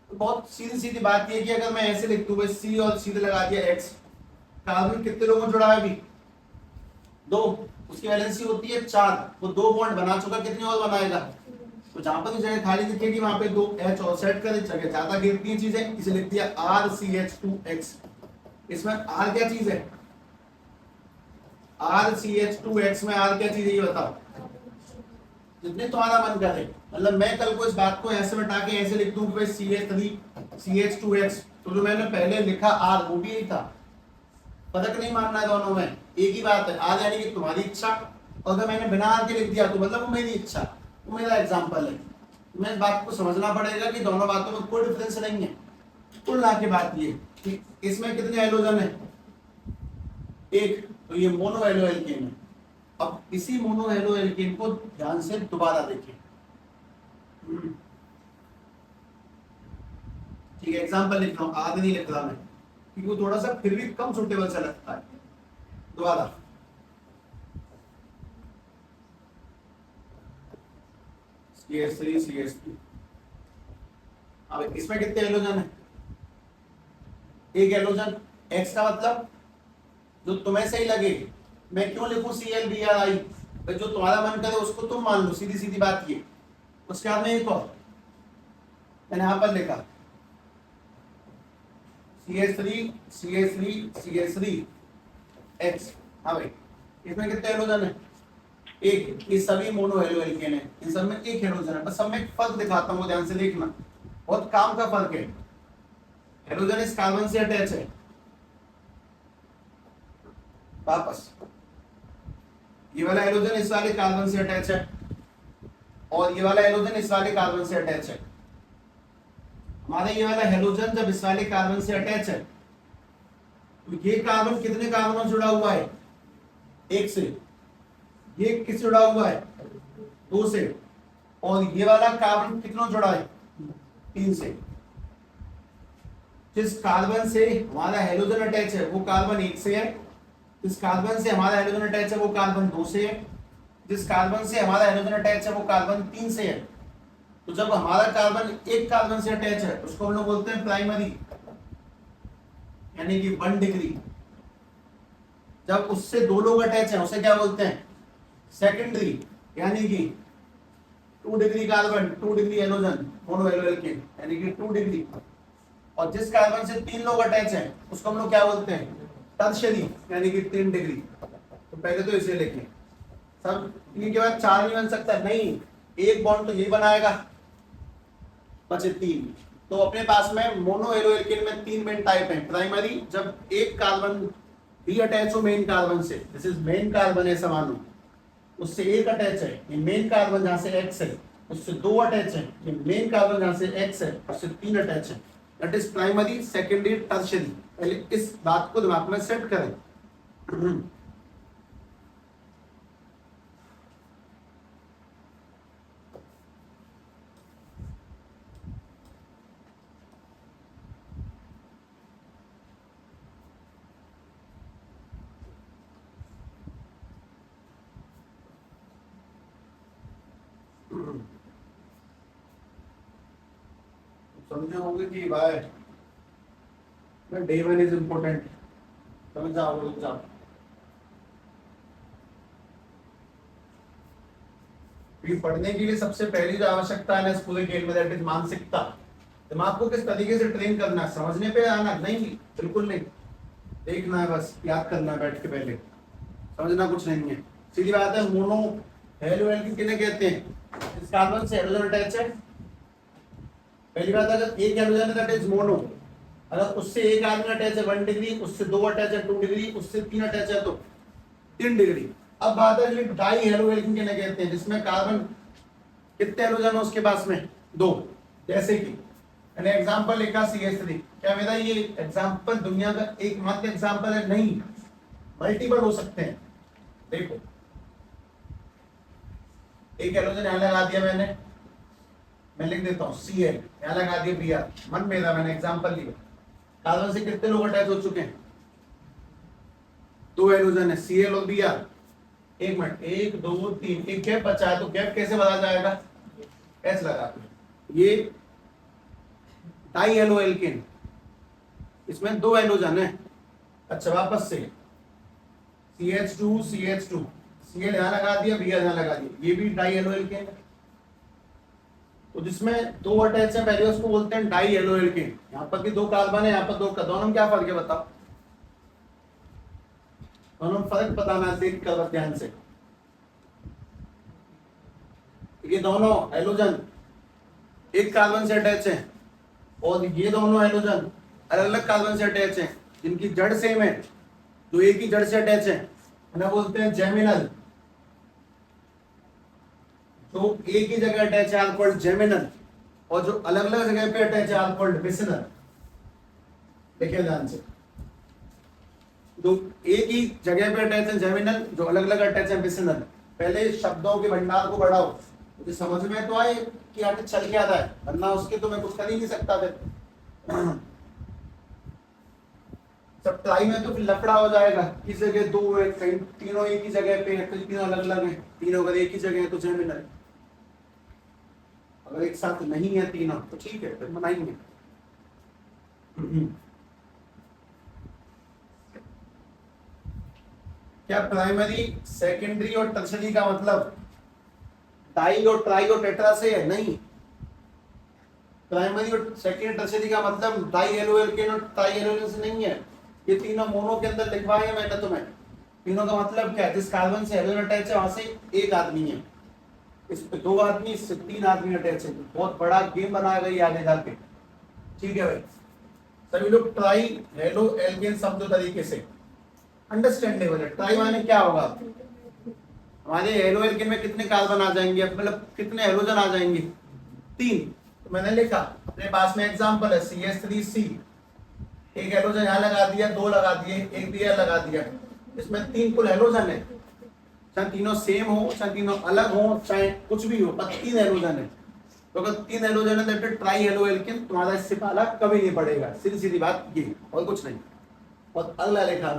तो बहुत सीधी सीधी बात ये कि अगर मैं ऐसे लिख दूं C और सीधे लगा दिया X, कार्बन कितने लोगों जुड़ा है अभी, 2, उसकी वैलेंसी होती है 4, वो 2 बॉन्ड बना चुका, कितने और बनाएगा। तो जहां पर जगह खाली दिखेगी वहां पे 2 H और सेट कर, जगह ज्यादा गिरती है चीजें, इसे लिख दिया RCH2X। इसमें R क्या चीज है, RCH2X में R क्या चीज है ये बताओ, जितने तुम्हारा मन करे। मतलब मैं कल को इस बात को ऐसे बैठा के ऐसे लिख दूं कि CH3CH2X, तो जो मैंने पहले लिखा R वो भी यही था। फर्क नहीं मानना है दोनों में, एक ही बात है। R यानी कि तुम्हारी इच्छा, और अगर मैंने बिना R के लिख दिया तो मतलब वो मेरी इच्छा, वो मेरा एग्जाम्पल है। तुम्हें इस बात को समझना पड़ेगा कि दोनों बातों में कोई डिफरेंस नहीं है। कुल ला के बात ये कि इसमें कितने हेलोजन है, एक, तो ये मोनो हेलो एल्केन है। अब इसी मोनो हेलो एल्केन को ध्यान से दोबारा देखिए, ठीक है। एग्जांपल लिख रहा हूं, आगे नहीं लिख रहा मैं क्योंकि वो थोड़ा सा फिर भी कम सुटेबल सा लगता है। दोबारा CH3 अब इसमें कितने हेलोजन है, एक हेलोजन। X का मतलब जो तुम्हें सही लगे, मैं क्यों लिखूं ClBrI, जो तुम्हारा मन करे उसको तुम मान लो, सीधी सीधी बात ये। उसके बाद में एक और मैंने यहां पर लिखा CH3 हाँ भाई, इसमें कितने हेलोजन है, एक। ये सभी मोनो हेलो एल्केन है, इन सब में एक हेलोजन है। बस सब में एक फर्क दिखाता हूं, ध्यान से देखना, बहुत काम का फर्क है। हेलोजन इस कार्बन से अटैच है, वापस ये वाला हेलोजन इस वाले कार्बन से अटैच है, और ये वाला हेलोजन इस वाले कार्बन से अटैच है। हमारा ये वाला हेलोजन जब इस वाले कार्बन से अटैच है, तो ये कार्बन कितने कार्बन जुड़ा हुआ है, एक से। ये किस जुड़ा हुआ है, 2 से। और ये वाला कार्बन कितना जुड़ा है, 3 से। जिस कार्बन से हमारा हेलोजन अटैच है वो कार्बन 1 से है, जिस कार्बन से हमारा हेलोजन अटैच है वो कार्बन 2 से है, जिस कार्बन से हमारा हेलोजन अटैच है वो कार्बन 3 से है। तो जब हमारा कार्बन एक कार्बन से अटैच है उसको हम लोग बोलते हैं प्राइमरी, यानी कि 1 डिग्री। जब उससे दो लोग अटैच हैं उसे क्या बोलते हैं, सेकेंडरी, यानी कि 2 degree carbon 2 degree halogen mono alkane, यानी कि 2 डिग्री। और जिस कार्बन से 3 लोग अटैच हैं उसको हम लोग क्या बोलते हैं, टर्शियरी, यानी कि 3 डिग्री। तो पहले तो इसे लिखें सब, इनके बाद 4 नहीं बन सकता, नहीं, एक बॉन्ड तो ये बनाएगा, बचे 3। तो अपने पास में मोनो एल्केन में 3 मेन टाइप हैं। प्राइमरी, जब एक कार्बन भी अटैच हो मेन कार्बन से, दिस इज मेन कार्बन है समान, उससे एक अटैच है, ये मेन कार्बन जहां से एक्स है, उससे 2 अटैच है, ये मेन कार्बन जहां से एक्स है, उससे 3 अटैच है। That is primary, secondary, tertiary. पहले इस बात को दिमाग में सेट करें। समझे होंगे कि भाई डे 1 इज इम्पोर्टेंट, समझ जाओ, रुक जाओ। पढ़ने के लिए सबसे पहली जो आवश्यकता है ना इस पूरे खेल में, दैट इज मानसिकता। दिमाग को किस तरीके से ट्रेन करना है, समझने पे आना नहीं, बिल्कुल नहीं, देखना है बस, याद करना है बैठ के, पहले समझना कुछ नहीं है, सीधी बात है। मोनो हेलो एल्केन किन्हें कहते हैं, इस कार्बन से हेलोजन अटैच है। पहली बात, अगर एक हेलोजन है दैट इज मोनो, अगर उससे एक आदमी अटैच है 1 डिग्री, उससे 2 अटैच है 2 डिग्री, उससे 3 अटैच है तो 3 डिग्री। अब बात है डाई हेलो एल्केन किन्हें कहते हैं, जिसमें कार्बन कितने हेलोजन है उसके पास में, 2। जैसे कि मैंने एग्जांपल लिखा CH3, क्या मेरा ये एग्जांपल दुनिया का एकमात्र एग्जांपल है, नहीं, मल्टीपल हो सकते हैं। देखो एक हेलोजन यहां लगा दिया मैंने, मैं लिख देता हूं Cl, यहां लगा दिया Br, मन में था, मैंने एग्जांपल लिया। कार्बन से कितने लोग अटैच हो चुके हैं, 2 हेलोजन है, Cl और Br। एक मिनट, 1 2 3, एक गैप बचा है, तो गैप कैसे भरा जाएगा, एच लगा के। ये डाई हेलो एल्केन, इसमें 2 हेलोजन है। अच्छा वापस से CH2 CH2, Cl यहां लगा दिया, Br यहां लगा दिया, ये भी डाई हेलो एल्केन है। तो जिसमें 2 अटैच है पहले उसको बोलते हैं डाई हेलो एल्केन। यहाँ पर भी 2 कार्बन है, यहाँ पर 2 का, दोनों में क्या फर्क है बताओ, दोनों में फर्क बताना है, देख कर ध्यान से। ये दोनों हेलोजन एक कार्बन से अटैच है, और ये दोनों हेलोजन अलग अलग कार्बन से अटैच है, जिनकी जड़ सेम है, जो एक ही जड़ से अटैच है, उन्हें बोलते हैं जेमिनल। जो एक ही जगह अटैच है आर कॉल्ड जेमिनल, और जो अलग अलग जगह पे अटैच है आर कॉल्ड विसिनल। देखिए ध्यान से, जो एक ही जगह पे अटैच है जेमिनल, जो अलग अलग अटैच है विसिनल। पहले शब्दों के भंडार को बढ़ाओ, मुझे समझ में तो आए कि आगे चल क्या रहा है, वरना उसके तो मैं कुछ कर ही नहीं सकता फिर। सब ट्राई में तो फिर लफड़ा हो जाएगा, किस जगह 2 है, कहीं तीनों एक ही जगह पे है, कहीं तीनों अलग अलग है। तीनों अगर एक ही जगह है तो जेमिनल, अगर एक साथ नहीं है तीनों तो ठीक है, फिर बनाएंगे। क्या प्राइमरी, सेकेंडरी और टर्शियरी का मतलब डाई और ट्राई और टेट्रा से है, नहीं। प्राइमरी और सेकेंडरी टर्शियरी का मतलब डाई हेलो एल्केन और ट्राई हेलो एल्केन से नहीं है। ये तीनों मोनो के अंदर लिखवाए हैं मैंने तुम्हें। तीनों का मतलब क्या है, जिस कार्बन से हेलोजन अटैच है वहां से एक आदमी है, इस पे 2 आदमी, इससे 3 आदमी अटैच है। बहुत बड़ा गेम बनाएगा ये आगे जाके, ठीक है भाई। सभी लोग ट्राई हेलो एल्केन शब्द तरीके से अंडरस्टैंडेबल है। ट्राई माने क्या होगा, हमारे हेलो एल्केन में कितने कार्बन आ जाएंगे, मतलब कितने हेलोजन आ जाएंगे, 3। तो मैंने लिखा अपने पास में एग्जांपल है CH3C, एक हेलोजन यहाँ लगा दिया, 2 लगा दिए, एक Br लगा दिया, इसमें 3 कुल हेलोजन है। चाहे तीनों सेम हो, चाहे तीनों अलग हो, चाहे कुछ भी हो, पर 3 हेलोजन है। तो अगर 3 हेलोजन है दैट ट्राई हेलो एल्किन, तुम्हारा इससे पाला कभी नहीं पड़ेगा, सीधी सीधी बात ये, और कुछ नहीं। और अगला लिखा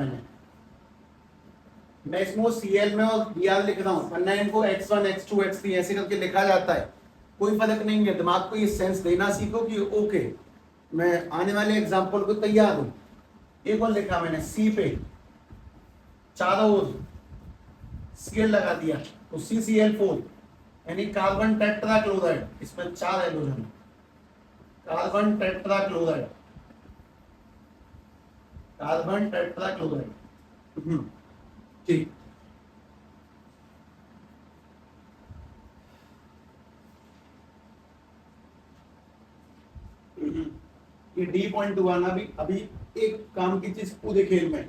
मैं इसमें Cl में और Br लिख रहा हूँ, वरना इनको x1 x2 x3 ऐसे करके लिखा जाता है, कोई फर्क नहीं है। दिमाग को ये सेंस देना सीखो कि ओके मैं आने वाले एग्जाम्पल को तैयार हूँ। एक और लिखा मैंने C पे चारों ओर Cl लगा दिया तो CCl4 यानी कार्बन टेट्राक्लोराइड, इसमें 4 hydrogen, carbon tetrachloride, carbon tetrachloride. ठीक, ये डी पॉइंट हुआ ना। अभी एक काम की चीज पूरे खेल में,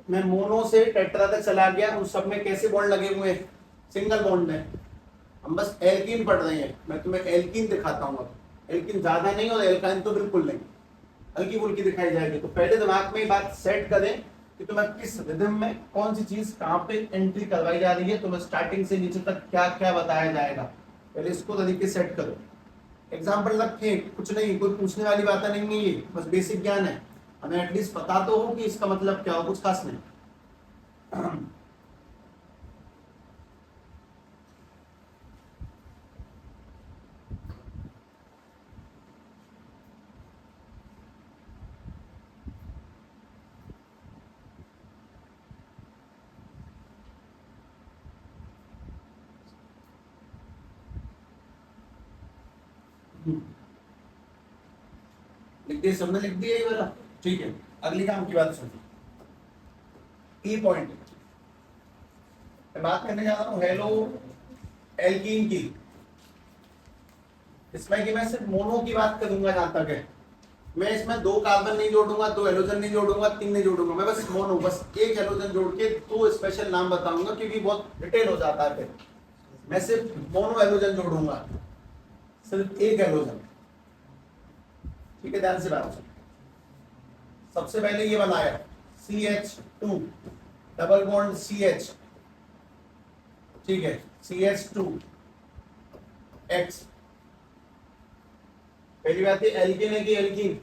मैं मोनो से टेट्रा तक चला गया, उन सब में कैसे बॉन्ड लगे हुए हैं, सिंगल बॉन्ड है। हम बस एल्कीन पढ़ रहे हैं, मैं तुम्हें एल्कीन दिखाता हूँ। अब एल्कीन ज्यादा नहीं और एल्काइन तो बिल्कुल नहीं, हल्की फुल्की दिखाई जाएगी। तो पहले दिमाग में ये बात सेट करें कि तुम्हें किस रिदम में कौन सी चीज कहाँ पे एंट्री करवाई जा रही है, तुम्हें स्टार्टिंग से नीचे तक क्या क्या बताया जाएगा, पहले इसको तरीके सेट करो। एग्जाम्पल रखें, कुछ नहीं, कोई पूछने वाली बात नहीं है, ये बस बेसिक ज्ञान है, हमें एटलीस्ट पता तो हो कि इसका मतलब क्या हो, कुछ खास नहीं। लिख दिए सबने, लिख दिया ये वाला, ठीक है। अगली काम की बात सुनिए, ई पॉइंट मैं बात करने जा रहा हूँ हेलो एल्कीन की। इसमें कि मैं सिर्फ मोनो की बात करूंगा जहां तक है, मैं इसमें 2 कार्बन नहीं जोड़ूंगा, 2 हेलोजन नहीं जोड़ूंगा, 3 नहीं जोड़ूंगा, मैं बस मोनो, बस एक हेलोजन जोड़ के 2 स्पेशल नाम बताऊंगा क्योंकि बहुत डिटेल हो जाता है फिर। मैं सिर्फ मोनो हेलोजन जोड़ूंगा, सिर्फ एक हेलोजन, ठीक है। ध्यान से बात सुन। सबसे पहले ये बनाया CH2 डबल बॉन्ड CH, ठीक है, CH2X। पहली बात है एल्कीन है कि एल्कीन,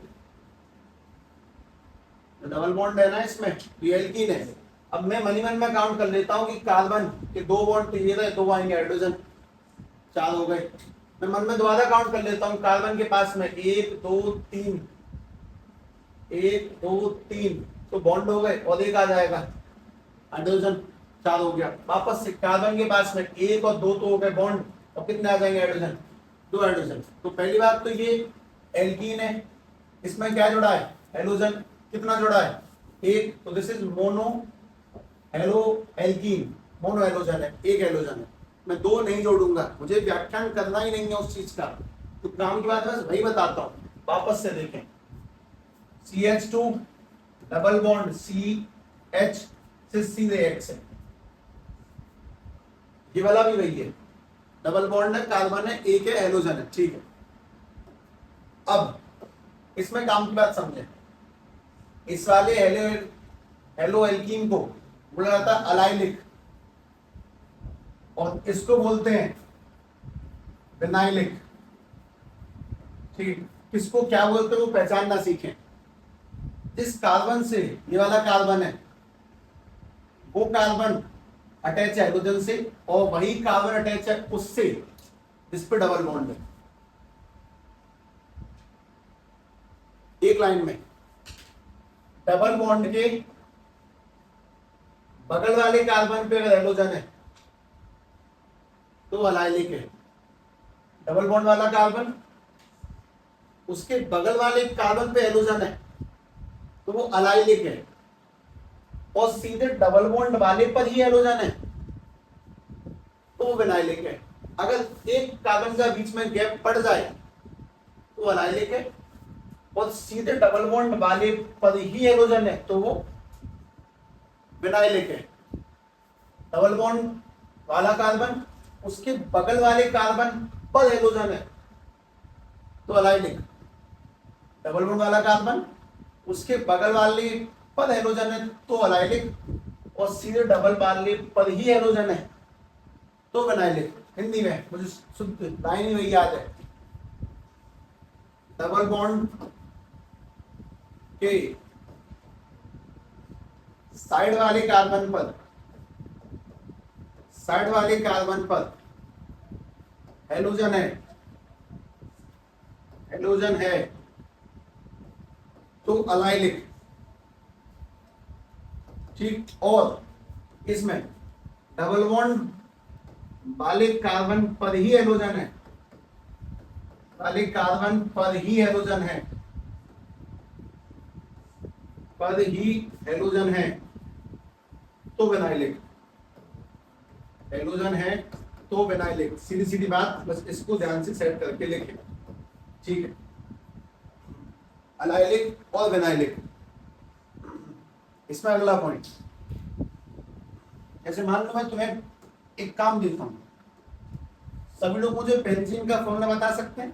डबल बॉन्ड है ना इसमें, ये एल्कीन है। अब मैं मनी मन में काउंट कर लेता हूं कि कार्बन के 2 बॉन्ड तो ये रहे, 2 आएंगे हाइड्रोजन, 4 हो गए। मैं मन में दोबारा काउंट कर लेता हूँ, कार्बन के पास में 1 2 3, 1 2 3 तो बॉन्ड हो गए, और एक आ जाएगा हाइड्रोजन, 4 हो गया। वापस से कार्बन के पास में 1 और 2 तो हो गए बॉन्ड, और कितने आ जाएंगे हाइड्रोजन, 2 हाइड्रोजन। तो पहली बात तो ये एल्कीन है, इसमें क्या जुड़ा है, हेलोजन, कितना जुड़ा है, 1, तो this is mono hello alkene, mono halogen है, एक हेलोजन है। मैं 2 नहीं जोड़ूंगा, मुझे व्याख्यान करना ही नहीं है उस चीज का, तो काम की बात बस वही बताता हूँ। वापस से देखें, CH2 डबल बॉन्ड CH से सीधे X है, ये वाला भी वही है, डबल बॉन्ड है, कार्बन है, एक है, हेलोजन है, ठीक है। अब इसमें काम की बात समझे, इस वाले हेलो एल्कीन को बोला जाता है अलाइलिक, और इसको बोलते हैं विनाइलिक, ठीक। किसको क्या बोलते हैं वो पहचानना सीखें। जिस कार्बन से ये वाला कार्बन है, वो कार्बन अटैच है हाइड्रोजन से, और वही कार्बन अटैच है उससे जिस पे डबल बॉन्ड है, एक लाइन में। डबल बॉन्ड के बगल वाले कार्बन पे अगर हाइड्रोजन है तो अलाइलिक है, डबल बॉन्ड वाला कार्बन, उसके बगल वाले कार्बन पे हाइड्रोजन है तो वो अलाइलिक है, और सीधे डबल बॉन्ड वाले पर ही हाइड्रोजन है तो वो विनाइलिक है। अगर एक कार्बन का बीच में गैप पड़ जाए तो अलाइलिक है, और सीधे डबल बॉन्ड वाले पर ही हाइड्रोजन है तो वो विनाइलिक है। डबल बॉन्ड वाला कार्बन, उसके बगल वाले कार्बन पर हाइड्रोजन है तो अलाइलिक, डबल बॉन्ड वाला कार्बन, उसके बगल वाले पर हाइड्रोजन है तो अलाइलिक, और सीधे डबल वाले पर ही हाइड्रोजन है तो विनाइलिक। हिंदी में मुझे शुद्ध लाइन ही वही याद है, डबल बॉन्ड के साइड वाले कार्बन पर हेलोजन है तो अलाइलिक, ठीक। और इसमें डबल बॉन्ड वाले कार्बन पर ही हेलोजन है, तो विनाइलिक, सीधी सीधी बात, बस इसको ध्यान से सेट करके लिखें, ठीक है। अलाइलिक और विनाइलिक। इसमें अगला पॉइंट, जैसे मान लो मैं तुम्हें एक काम देता हूं, सभी लोग मुझे बेंजीन का फॉर्मूला बता सकते हैं?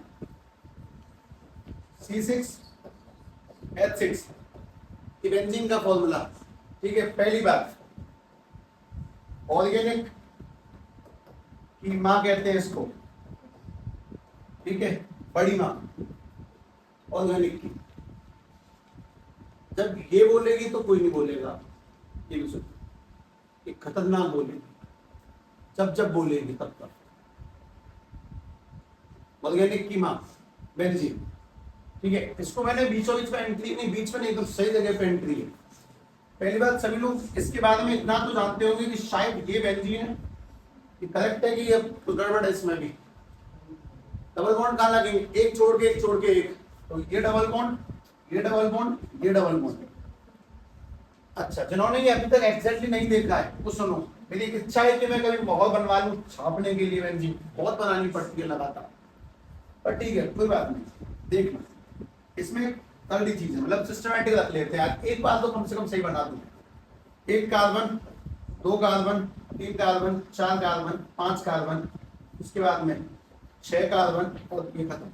C6H6 ये बेंजीन का फॉर्मूला, ठीक है। पहली बात, ऑर्गेनिक की मां कहते हैं इसको, ठीक है, बड़ी मां ऑर्गेनिक की। जब ये बोलेगी तो कोई नहीं बोलेगा, ये भी सुनो, ये खतरनाक बोलेगी, जब बोलेगी तब तक। ऑर्गेनिक की मां बेंजीन, ठीक है। इसको मैंने बीचों बीच में एंट्री नहीं, बीच में नहीं, तो सही जगह पे एंट्री है। पहली बात, सभी लोग इसके बारे में इतना तो जानते होंगे कि शायद ये बेंजीन है, ये करेक्ट है कि ये गड़बड़ है? इसमें भी डबल बॉन्ड कहाँ लगेंगे? एक छोड़ के एक, तो ये डबल बॉन्ड, ये डबल बॉन्ड, ये डबल बॉन्ड। अच्छा, जिन्होंने ये अभी तक एग्जैक्टली नहीं देखा है वो सुनो, मेरी एक इच्छा है कि मैं कभी बहुत बनवा लूं छापने के लिए बेंजीन, बहुत बनानी पड़ती है लगातार, पर ठीक है कोई बात नहीं। देखना इसमें तगड़ी चीज है, मतलब सिस्टमैटिक रख लेते हैं यार, एक बार तो कम से कम सही बना दूं। एक कार्बन, दो कार्बन, तीन कार्बन, चार कार्बन, पांच कार्बन, उसके बाद में 6 कार्बन, और ये खत्म।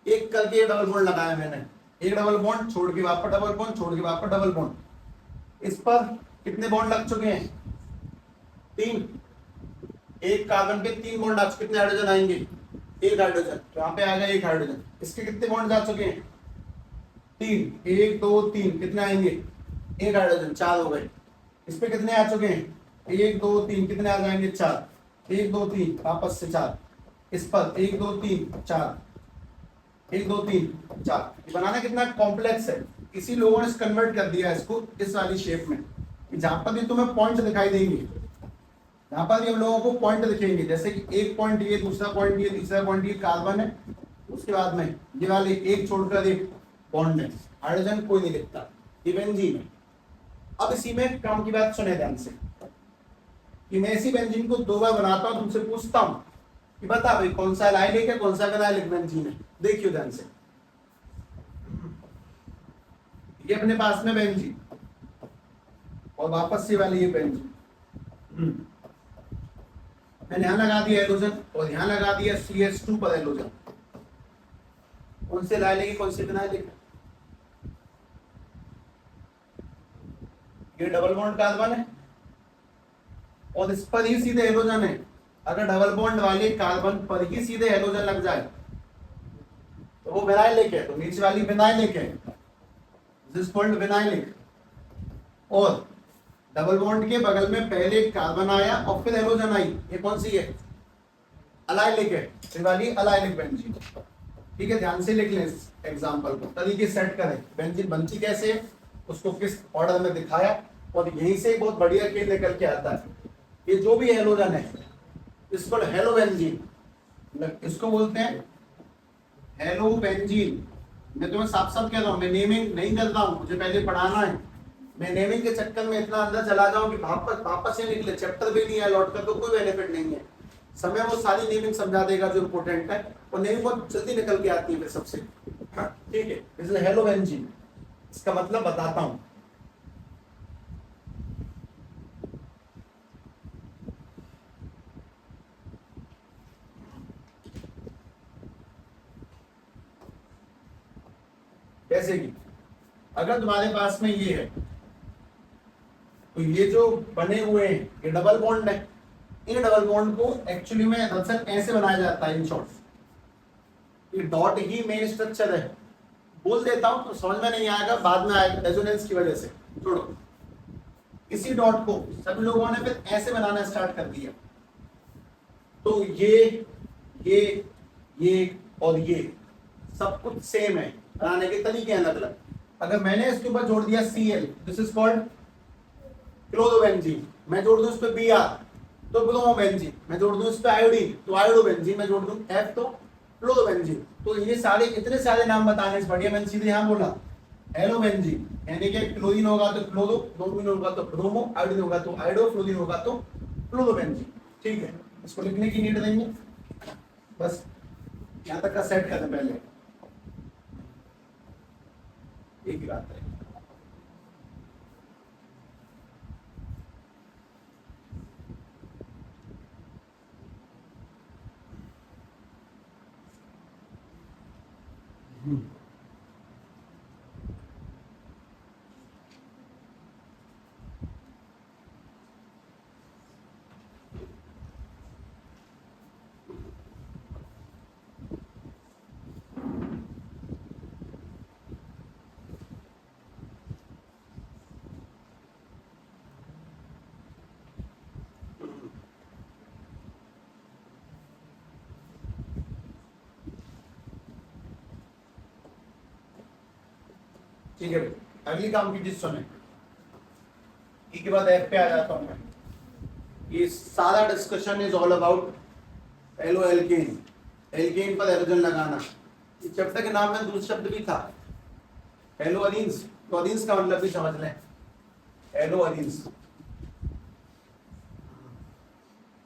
एक करके डबल बॉन्ड लगाया मैंने, एक डबल बॉन्ड छोड़ के वापस डबल बॉन्ड, छोड़ के वापस डबल बॉन्ड। इस पर कितने बॉन्ड लग चुके हैं? 3। एक कार्बन पे 3 बॉन्ड आ चुके, कितने हाइड्रोजन आएंगे? 1 हाइड्रोजन, तो यहाँ पे आएगा 1 हाइड्रोजन। इसके कितने बॉन्ड जा चुके हैं? 3, 1 2 3, कितने आएंगे? 1 हाइड्रोजन, 4 हो गए। इस पे कितने आ चुके हैं? 1 2 3, कितने आ जाएंगे? 4, 1 2 3, वापस से 4। इस पर 1 2 3 4, 1 2 3 4। बनाना कितना कॉम्प्लेक्स है, इसी लोगों ने कन्वर्ट कर दिया इसको इस वाली शेप में, जहां पर भी तुम्हें पॉइंट दिखाई देंगे, जहां पर भी हम लोगों को पॉइंट दिखेंगे, जैसे कि एक पॉइंट ये, दूसरा पॉइंट ये, तीसरा पॉइंट ये कार्बन है, उसके बाद में ये वाले एक छोड़कर एक बॉन्ड है, हाइड्रोजन कोई नहीं लिखता, ये बेंजीन है। अब इसी में काम की बात सुने ध्यान से, कि मैं इसी बेंजीन को 2 बार बनाता हूं, तुमसे पूछता हूं कि बता भाई कौन सा एलाइलिक है, कौन सा विनाइलिक बेंजीन है। देखियो ध्यान से, ये अपने पास में बेंजीन, और वापस से वाली ये बेंजीन, मैंने यहां लगा दिया हेलोजन, और यहां लगा दिया CH2 पर हेलोजन। कौन से एलाइलिक, कौन से विनाइलिक? ये डबल बॉन्ड कार्बन है, और इस पर ही सीधे हेलोजन है। अगर डबल बॉन्ड वाले कार्बन पर ही सीधे हेलोजन लग जाए तो वो विनाइलिक है, तो नीचे वाली विनाइलिक है, दिस कॉल्ड विनाइलिक। और डबल बॉन्ड के बगल में पहले कार्बन आया और फिर हेलोजन आई, ये कौन सी है? अलाइलिक है, ये वाली अलाइलिक बेंजीन। ठीक है, ध्यान से लिख लें इस एग्जांपल को, तरीके सेट करें बेंजीन बनती कैसे है, उसको किस ऑर्डर में दिखाया, और यहीं से बहुत बढ़िया खेल निकल के आता है। ये जो भी हेलोजन है इसको हेलो बेंजीन, इसको बोलते हैं हेलो बेंजीन। मैं तुम्हें साफ साफ कह रहा हूं, मैं नेमिंग नहीं कर रहा हूं, मुझे पहले पढ़ाना है। मैं नेमिंग के चक्कर में इतना अंदर चला जाऊं कि वापस से निकले चैप्टर भी नहीं है लौट कर, तो कोई बेनिफिट नहीं है। समय वो सारी नेमिंग समझा देगा जो इंपोर्टेंट है, और नेमिंग बहुत जल्दी निकल के आती है फिर सबसे। ठीक है, इसलिए हेलो बेंजीन, इसका मतलब बताता हूं। जैसे कि अगर तुम्हारे पास में ये है, तो ये जो बने हुए हैं ये डबल बॉन्ड है। इन डबल बॉन्ड को एक्चुअली में दरअसल ऐसे बनाया जाता है, इन शॉर्ट ये डॉट ही मेन स्ट्रक्चर है। बोल देता हूं तो समझ में नहीं आएगा, बाद में आएगा रेजोनेंस की वजह से। छोड़ो, इसी डॉट को सभी लोगों ने फिर ऐसे बनाना स्टार्ट कर दिया। तो ये और ये सब कुछ सेम है, बनाने के तरीके अलग अलग। अगर मैंने इसके ऊपर जोड़ दिया Cl, this is called chlorobenzene, मैं जोड़ दूं इस पे Br तो ब्रोमोबेंजीन, मैं जोड़ दूं इस पे आयोडीन तो आयोडोबेंजीन, मैं जोड़ दूं F तो फ्लोरोबेंजीन। तो ये सारे इतने सारे नाम बताने से बढ़िया मैंने सीधे यहां बोला हेलोबेंजीन, यानी कि क्लोरीन होगा तो क्लोरो, ब्रोमीन होगा तो ब्रोमो, आयोडीन होगा तो आयोडो, फ्लोरीन होगा तो फ्लोरोबेंजीन। ठीक है, इसको लिखने की नीड नहीं है, बस यहां तक का सेट करना पहले, एक ही बात है। ठीक है, अगली काम की चीज सुने, ई के बाद एफ पे आ जाता हूं मैं। ये सारा discussion is all about halo alkane, alkane पर एरोजन लगाना। इस चैप्टर के नाम में दूसरा शब्द भी था एलो अलीन्स, तो अलीन्स का मतलब भी समझ लें, एलो अलीन्स।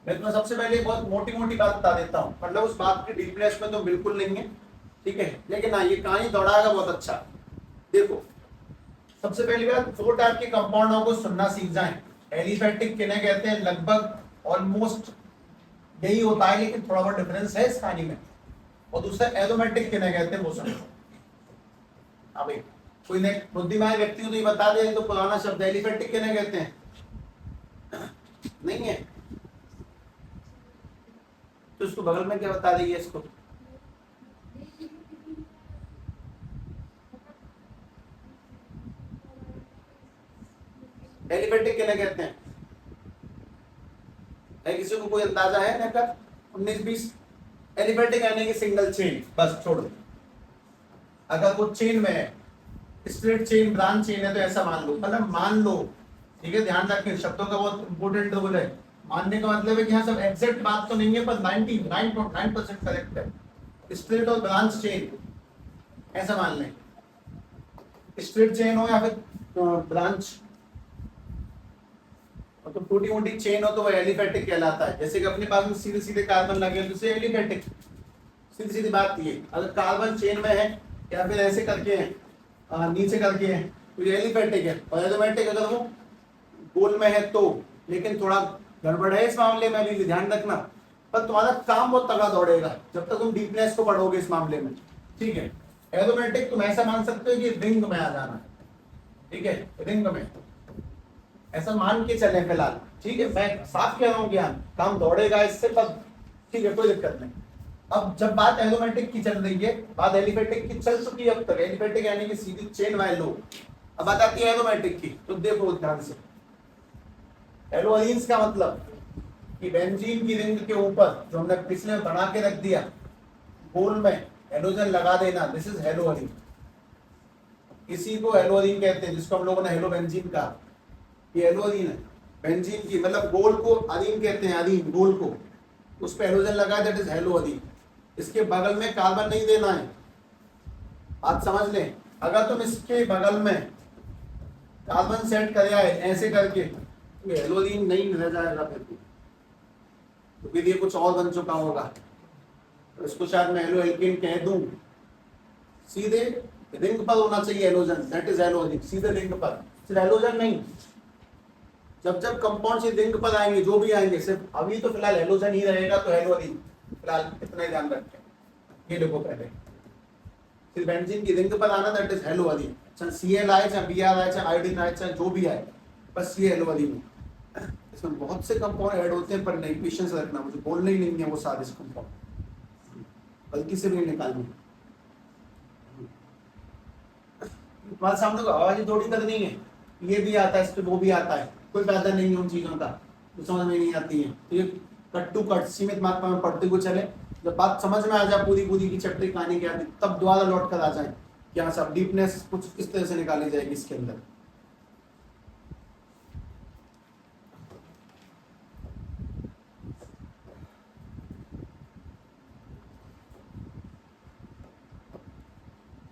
मैं तुम्हें सबसे पहले बहुत मोटी मोटी बात बता देता हूँ, मतलब उस बात की डीपनेस में तो बिल्कुल नहीं है, ठीक है, लेकिन हाँ ये कहानी दौड़ाएगा बहुत अच्छा। देखो, सबसे पहली बात, 4 टाइप के कंपाउंडों को सुनना सीख जाएं। एलिफेटिक किन्हें कहते हैं, लगभग ऑलमोस्ट यही होता है, लेकिन थोड़ा बहुत डिफरेंस है इस कहानी में। और दूसरा एरोमेटिक किन्हें कहते हैं वो सुनो। अभी कोई ने बुद्धिमान व्यक्ति को तो ये बता दे तो पुराना शब्द एलिफेटिक किन्हें कहते हैं नहीं है, तो उसको बगल में क्या बता देगी इसको, एलिफेटिक किन्हें कहते हैं? है किसी को कोई अंदाजा है? नेकर 19-20। एलिफेटिक यानी कि सिंगल चेन, बस छोड़ो। अगर वो चेन में है, स्ट्रेट चेन, ब्रांच चेन है, तो ऐसा मान लो, मतलब मान लो, ठीक है, ध्यान रखें शब्दों का बहुत इंपॉर्टेंट रोल है। मानने का मतलब है कि यहाँ सब एग्जैक्ट बात तो नहीं है, पर 99.9% करेक्ट है। स्ट्रेट और ब्रांच चेन ऐसा मान लें, स्ट्रेट चेन हो या फिर ब्रांच, तो छोटी मोटी चेन हो तो वह एलिफेटिक कहलाता है। जैसे कि अपने पास में सीधे सीधे कार्बन लगे तो उसे एलिफेटिक, सीधी सीधी बात ये। अगर कार्बन चेन में है या फिर ऐसे करके है, नीचे करके है, तो ये एलिफेटिक है। और एरोमेटिक अगर वो गोल में है तो, लेकिन थोड़ा गड़बड़ है इस मामले में, अभी ध्यान रखना। पर तुम्हारा काम बहुत तगड़ा दौड़ेगा जब तक तुम डीपनेस को पढ़ोगे इस मामले में, ठीक है। एरोमेटिक तुम ऐसा मान सकते हो कि रिंग में आ जाना है, ठीक है, रिंग में ऐसा मान के चले फिलहाल, ठीक है। मैं साफ कह रहा हूँ ज्ञान, काम दौड़ेगा इससे, पर ठीक है, कोई दिक्कत नहीं। अब जब बात एरोमेटिक की चल रही है, बात एलिफेटिक की चल चुकी है अब तक। एलिफेटिक यानी कि सीधी चेन वाले लो, अब बात आती है एरोमेटिक की, तो देखो ध्यान से। एलोअलीन्स का मतलब कि बेंजीन की रिंग के ऊपर जो हमने पिछले में बना के रख दिया, गोल में हेलोजन लगा देना, दिस इज हेलोअलीन। इसी को हेलोअलीन कहते हैं, जिसको हम लोगों ने हेलोबेंजीन कहा। ये हेलोअलीन है, बेंजीन की मतलब गोल को अलीन कहते हैं, अलीन गोल को, उस पे हेलोजन लगा, दैट इज हेलोअलीन। इसके बगल में कार्बन नहीं देना है, आप समझ लें। अगर तुम इसके बगल में कार्बन सेट कर आए ऐसे करके, तो हेलोअलीन नहीं रह जाएगा फिर, क्योंकि ये कुछ और बन चुका होगा। तो इसको शायद मैं हेलो एल्केन कह दूं। सीधे रिंग पर होना चाहिए हेलोजन, दैट इज हेलोअलीन, सीधे रिंग पर, सिर्फ हेलोजन नहीं। जब जब कंपाउंड से रिंग पर आएंगे, जो भी आएंगे, सिर्फ अभी तो फिलहाल हेलोजन ही रहेगा, तो हेलोअलीन फिलहाल इतना ही ध्यान रखें। ये देखो पहले, फिर बेंजीन की रिंग पर आना, दैट इज हेलोअलीन। चाहे Cl आए, चाहे Br आए, चाहे आयोडीन आए, चाहे जो भी आए, बस ये हेलोअलीन है। इसमें बहुत से कंपाउंड ऐड होते हैं, पर नहीं, पेशेंस रखना, मुझे बोलना ही नहीं है वो सारे कंपाउंड। गलती से भी नहीं निकालनी। तुम्हारे सामने को आवाज थोड़ी करनी है, ये भी आता है, इस पे वो भी आता है, कोई फायदा नहीं है उन चीजों का जो समझ में नहीं आती है। तो ये कट टू कट सीमित मात्रा में पढ़ते हुए चले, जब बात समझ में आ जाए पूरी पूरी की चैप्टर की कहानी क्या थी, तब दोबारा लौट कर आ जाए कि हाँ सब डीपनेस कुछ किस तरह से निकाली जाएगी इसके अंदर।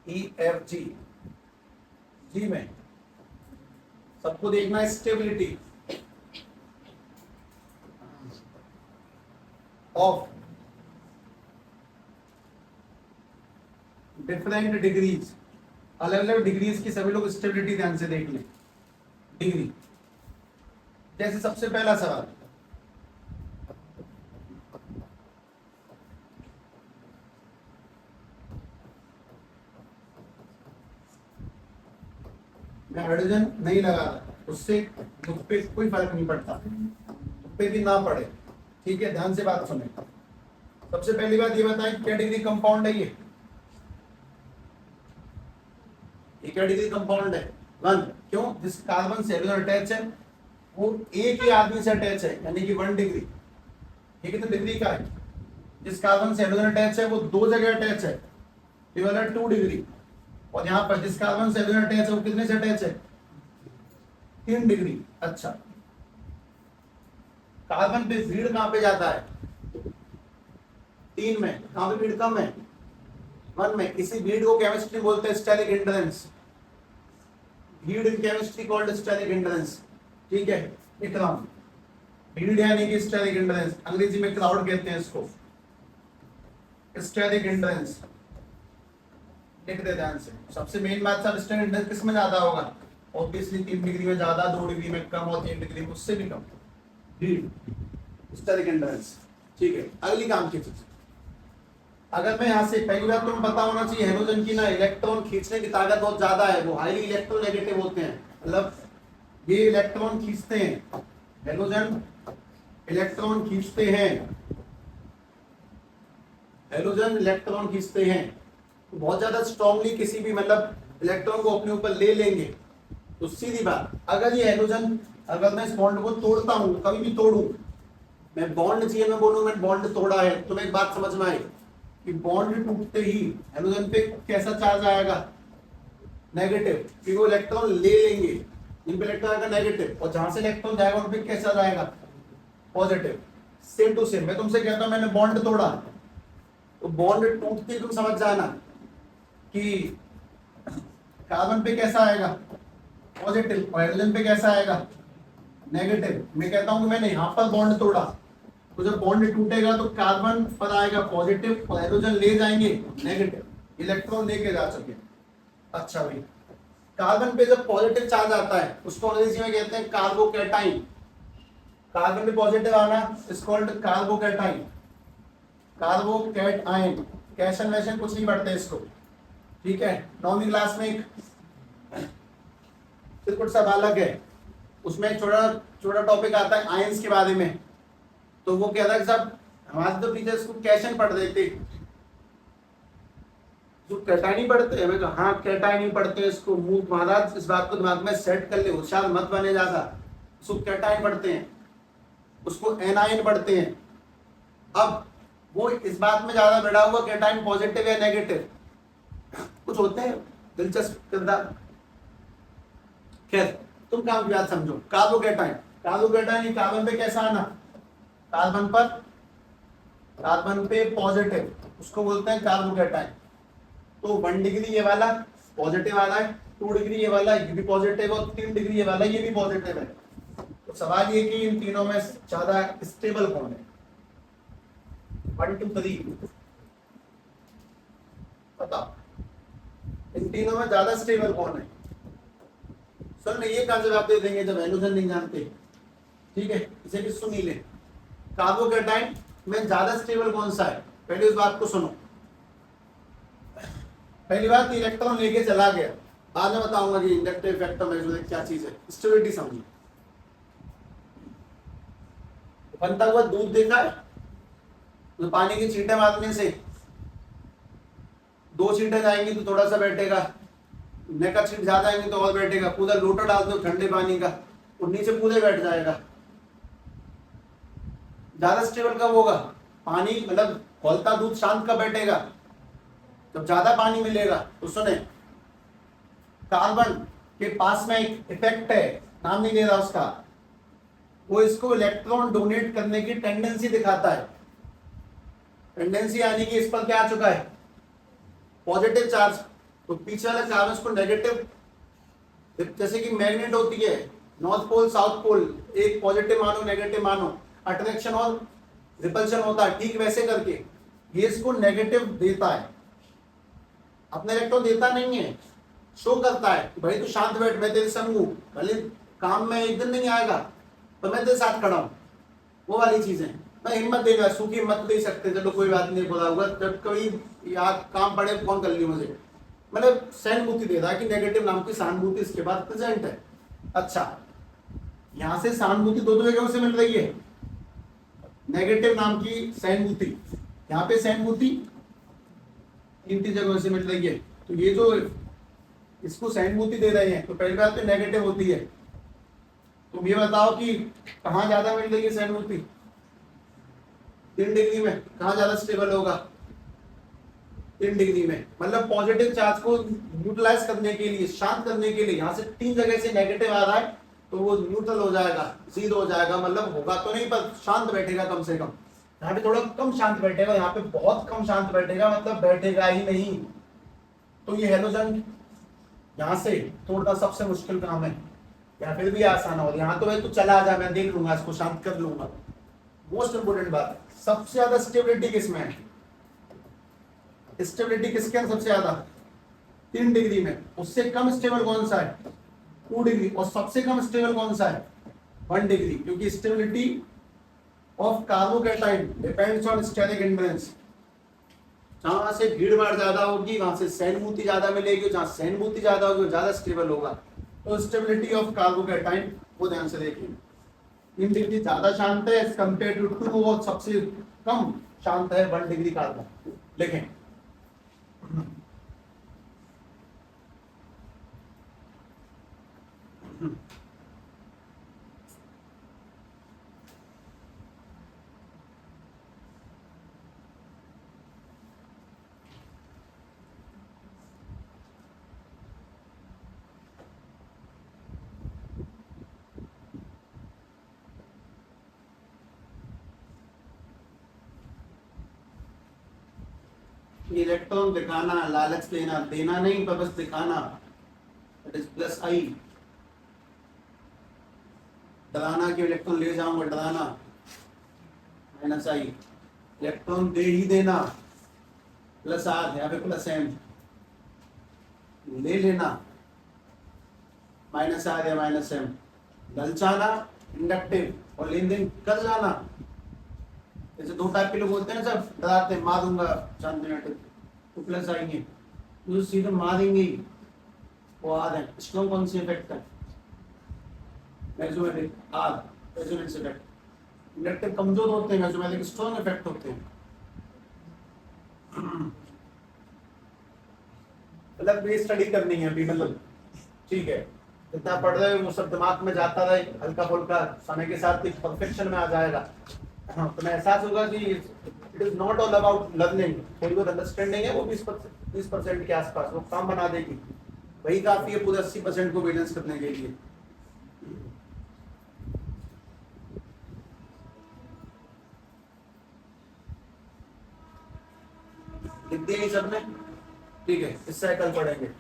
EFG जी में सबको देखना है स्टेबिलिटी ऑफ डिफरेंट डिग्रीज, अलग अलग डिग्रीज की सभी लोग स्टेबिलिटी ध्यान से देख लें। डिग्री जैसे सबसे पहला सवाल, मैं हाइड्रोजन नहीं लगा रहा, उससे मुझ पे कोई फर्क नहीं पड़ता, मुझ पे भी ना पड़े, ठीक है, ध्यान से बात सुने। सबसे पहली बात ये बताएं क्या डिग्री कंपाउंड है ये क्या डिग्री कंपाउंड है? 1। क्यों? जिस कार्बन से हाइड्रोजन अटैच है वो एक ही आदमी से अटैच है, यानी कि 1 डिग्री। ये कितने डिग्री का है? जिस कार्बन से हाइड्रोजन अटैच है वो 2 जगह अटैच है, ये वाला 2 डिग्री। और यहाँ पर जिस कार्बन से हाइड्रोजन अटैच है वो कितने से अटैच है? 3 डिग्री। अच्छा, कार्बन पे भीड़ कहां पे जाता है? 3 में। कहां पे भीड़ कम है? 1 में। इसी भीड़ को केमिस्ट्री बोलते हैं स्टेरिक हिंड्रेंस। भीड़ in chemistry called steric hindrance, ठीक है। इतना भीड़ यानी कि स्टेरिक हिंड्रेंस, अंग्रेजी में क्राउड कहते हैं इसको, स्टेरिक हिंड्रेंस। लिख दे ध्यान से। सबसे मेन बात सब स्टेरिक हिंड्रेंस किस में ज्यादा होगा? ऑब्वियसली 3 डिग्री में ज्यादा, 2 डिग्री में कम और 3 डिग्री में उससे भी कम। भीड़ स्टेरिक हिंड्रेंस, ठीक है। अगली काम की चीज, अगर मैं यहाँ से पहली बात तो पता होना चाहिए हाइड्रोजन की ना इलेक्ट्रॉन खींचने की ताकत बहुत ज्यादा है, वो हाईली इलेक्ट्रोनेगेटिव होते हैं, मतलब ये इलेक्ट्रॉन खींचते हैं, हाइड्रोजन इलेक्ट्रॉन खींचते हैं, हाइड्रोजन इलेक्ट्रॉन खींचते हैं, तो बहुत ज्यादा स्ट्रांगली किसी भी मतलब इलेक्ट्रॉन को अपने ऊपर ले लेंगे। तो सीधी बात, अगर ये हाइड्रोजन, अगर मैं इस बॉन्ड को तोड़ता हूं, कभी भी तोड़ू, मैं बॉन्ड चाहिए, मैं बोलूं मैं बॉन्ड तोड़ा है, तो मैं एक बात समझ में आई कि बॉन्ड टूटते ही हाइड्रोजन पे कैसा चार्ज आएगा? नेगेटिव, क्योंकि वो इलेक्ट्रॉन ले लेंगे, इन पे इलेक्ट्रॉन आएगा नेगेटिव, और जहां से इलेक्ट्रॉन जाएगा उन पे कैसा जाएगा? पॉजिटिव। सेम टू सेम मैं तुमसे कहता हूं मैंने बॉन्ड तोड़ा, तो बॉन्ड टूटते ही तुम समझ जाना कि कार्बन पे कैसा आएगा? पॉजिटिव, और हाइड्रोजन पे कैसा आएगा? नेगेटिव। मैं कहता हूं कि मैंने यहां पर बॉन्ड तोड़ा, तो जब बॉन्ड टूटेगा तो कार्बन पर आएगा पॉजिटिव और हाइड्रोजन ले जाएंगे नेगेटिव, इलेक्ट्रॉन लेके जा सके। अच्छा भाई, कार्बन पे जब पॉजिटिव चार्ज आता है उसको अंग्रेजी में कहते हैं कार्बोकैटाइन। कार्बन पे पॉजिटिव आना इज कॉल्ड कार्बोकैटाइन, कार्बोकैटाइन। कैशन वैशन कुछ नहीं पढ़ते इसको, ठीक है। 9वीं क्लास में एक कुछ सब अलग है, उसमें एक छोटा छोटा टॉपिक आता है आयंस के बारे में, तो वो क्या था कि साहब हमारे तो टीचर्स को कैशन पढ़ देते, जो कैटाइन ही पढ़ते हैं। मैं कहा हाँ कैटाइन ही पढ़ते हैं इसको, मुंह महाराज इस बात को दिमाग में सेट कर ले, होशियार मत बने ज्यादा। उसको कैटाइन पढ़ते हैं, उसको एनाइन पढ़ते हैं। अब वो इस बात में ज्यादा बैठा हुआ कैटाइन पॉजिटिव या नेगेटिव, कुछ होते हैं दिलचस्प किरदार। खैर तुम काम की बात समझो। कार्बोकैटाइन, कार्बोकैटाइन कार्बन पे कैसा आना? कार्बन पे पॉजिटिव, उसको बोलते हैं कार्बोकैटाइन। तो 1 डिग्री ये वाला पॉजिटिव वाला है, 2 डिग्री ये वाला ये भी पॉजिटिव, और 3 डिग्री ये वाला ये भी पॉजिटिव है। तो सवाल ये कि इन तीनों में ज्यादा स्टेबल कौन है? 1 2 3 बताओ, इन तीनों में ज्यादा स्टेबल कौन है? सर ये कहां जवाब दे देंगे जब हाइड्रोजन नहीं जानते, ठीक है। इसे भी सुन ही ले। कार्बोकैटाइन में ज्यादा स्टेबल कौन सा है? पहले उस बात को सुनो। पहली बात, इलेक्ट्रॉन लेके चला गया, बाद में बताऊंगा कि इंडक्टिव इफेक्ट में क्या चीज है। स्टेबिलिटी समझिए। बनता हुआ दूध देखा है तो पानी की छींटे मारने से 2 छींटे जाएंगी तो थोड़ा सा बैठेगा, नेका छींट ज्यादा आएंगे तो और बैठेगा। पूरा लोटा डाल दो ठंडे पानी का और नीचे पूरे बैठ जाएगा। ज्यादा स्टेबल कब होगा? पानी मतलब खौलता दूध शांत कब बैठेगा? जब ज्यादा पानी मिलेगा। तो सुने, कार्बन के पास में एक इफेक्ट है, नाम नहीं ले रहा उसका, वो इसको इलेक्ट्रॉन डोनेट करने की टेंडेंसी दिखाता है। टेंडेंसी यानी कि इस पर क्या आ चुका है? Positive charge. तो पीछे वाला कार्बन को नेगेटिव, जैसे कि मैग्नेट होती है, नॉर्थ पोल साउथ पोल, एक पॉजिटिव मानो नेगेटिव मानो, अट्रैक्शन और रिपल्शन होता है, ठीक वैसे करके ये इसको नेगेटिव देता है। अपने इलेक्ट्रॉन देता नहीं है, शो करता है कि भाई तू शांत बैठ, मैं तेरे संग हूं, भले काम में एक दिन नहीं आएगा तो मैं तेरे साथ खड़ा हूं। वो वाली चीजें मैं हिम्मत देगा, सूखी हिम्मत दे सकते, चलो कोई बात नहीं, बोला होगा जब कभी याद काम पड़े फोन कर लियो मुझे। मतलब सहानुभूति दे रहा है कि नेगेटिव नाम की सहानुभूति इसके बाद प्रेजेंट है। अच्छा, यहां से सहानुभूति दो जगहों से मिल रही है। नेगेटिव नाम की सहानुभूति, यहाँ पे सहानुभूति 3 जगहों से मिल रही है। तो ये जो इसको सहानुभूति दे रहे हैं तो पहली बात तो नेगेटिव होती है। तुम ये बताओ कि कहाँ ज्यादा मिल रही है सहानुभूति? 3 डिग्री में। कहाँ ज्यादा स्टेबल होगा? 3 डिग्री में। मतलब पॉजिटिव चार्ज को न्यूट्रलाइज करने के लिए, शांत करने के लिए, यहाँ से 3 जगह से नेगेटिव आ रहा है तो वो न्यूट्रल हो जाएगा, जीरो हो जाएगा। मतलब होगा तो नहीं पर शांत बैठेगा कम से कम। यहाँ पे थोड़ा कम शांत बैठेगा, यहाँ पे बहुत कम शांत बैठेगा, मतलब बैठेगा ही नहीं। तो ये हेलोजन यहाँ से तोड़ना सबसे मुश्किल काम है, या फिर भी आसान हो। यहाँ तो भाई तू चला जा, मैं देख लूंगा, इसको शांत कर लूंगा। मोस्ट इंपोर्टेंट बात, सबसे ज्यादा स्टेबिलिटी किसमें है? स्टेबिलिटी किसके अंदर सबसे ज्यादा? 3 डिग्री में। उससे कम स्टेबल कौन सा है? 2 डिग्री। और सबसे कम स्टेबल कौन सा है? 1 डिग्री। क्योंकि stability of carbocation depends on steric hindrance. जहां से भीड़ भाड़ ज्यादा होगी वहां से सहानुभूति ज्यादा मिलेगी, जहां सहानुभूति ज्यादा होगी वो ज्यादा स्टेबल होगा। तो स्टेबिलिटी ऑफ कार्बोकैटायन वो ध्यान से देखिए। 3 डिग्री ज्यादा शांत है एज कंपेयर टू 2, और सबसे कम शांत है 1 डिग्री कार्बन। लिखें, इलेक्ट्रॉन दिखाना, लालच देना, देना नहीं पर बस दिखाना, दैट इज प्लस आई। डराना कि इलेक्ट्रॉन ले जाऊंगा, डराना माइनस आई। इलेक्ट्रॉन दे ही देना प्लस आर, यहाँ पे प्लस एम। ले लेना माइनस आर या माइनस एम। ललचाना इंडक्टिव, और लेन देन कर जाना। जैसे 2 टाइप के लोग होते हैं, सब डराते हैं, मार दूंगा शांति तो प्लस आएंगे, तो सीधे मारेंगे वो आ रहे हैं। स्ट्रॉन्ग कौन सी इफेक्ट है? Magnetic R, resonance effect. Inductive कमजोर होते हैं, मैग्नेटिक स्ट्रॉन्ग इफेक्ट होते हैं। मतलब ये स्टडी करनी है अभी, मतलब ठीक है, जितना पढ़ रहे हो वो सब दिमाग में जाता रहे, हल्का फुल्का समय के साथ परफेक्शन में आ जाएगा। हाँ, तो एहसास होगा कि it is not all about learning, थोड़ी बहुत अंडरस्टैंडिंग है वो 20% के आसपास वो काम बना देगी, वही काफी है पूरे 80% को बैलेंस करने के लिए। लिख दिया सबने? ठीक है, इस साइकिल पढ़ेंगे।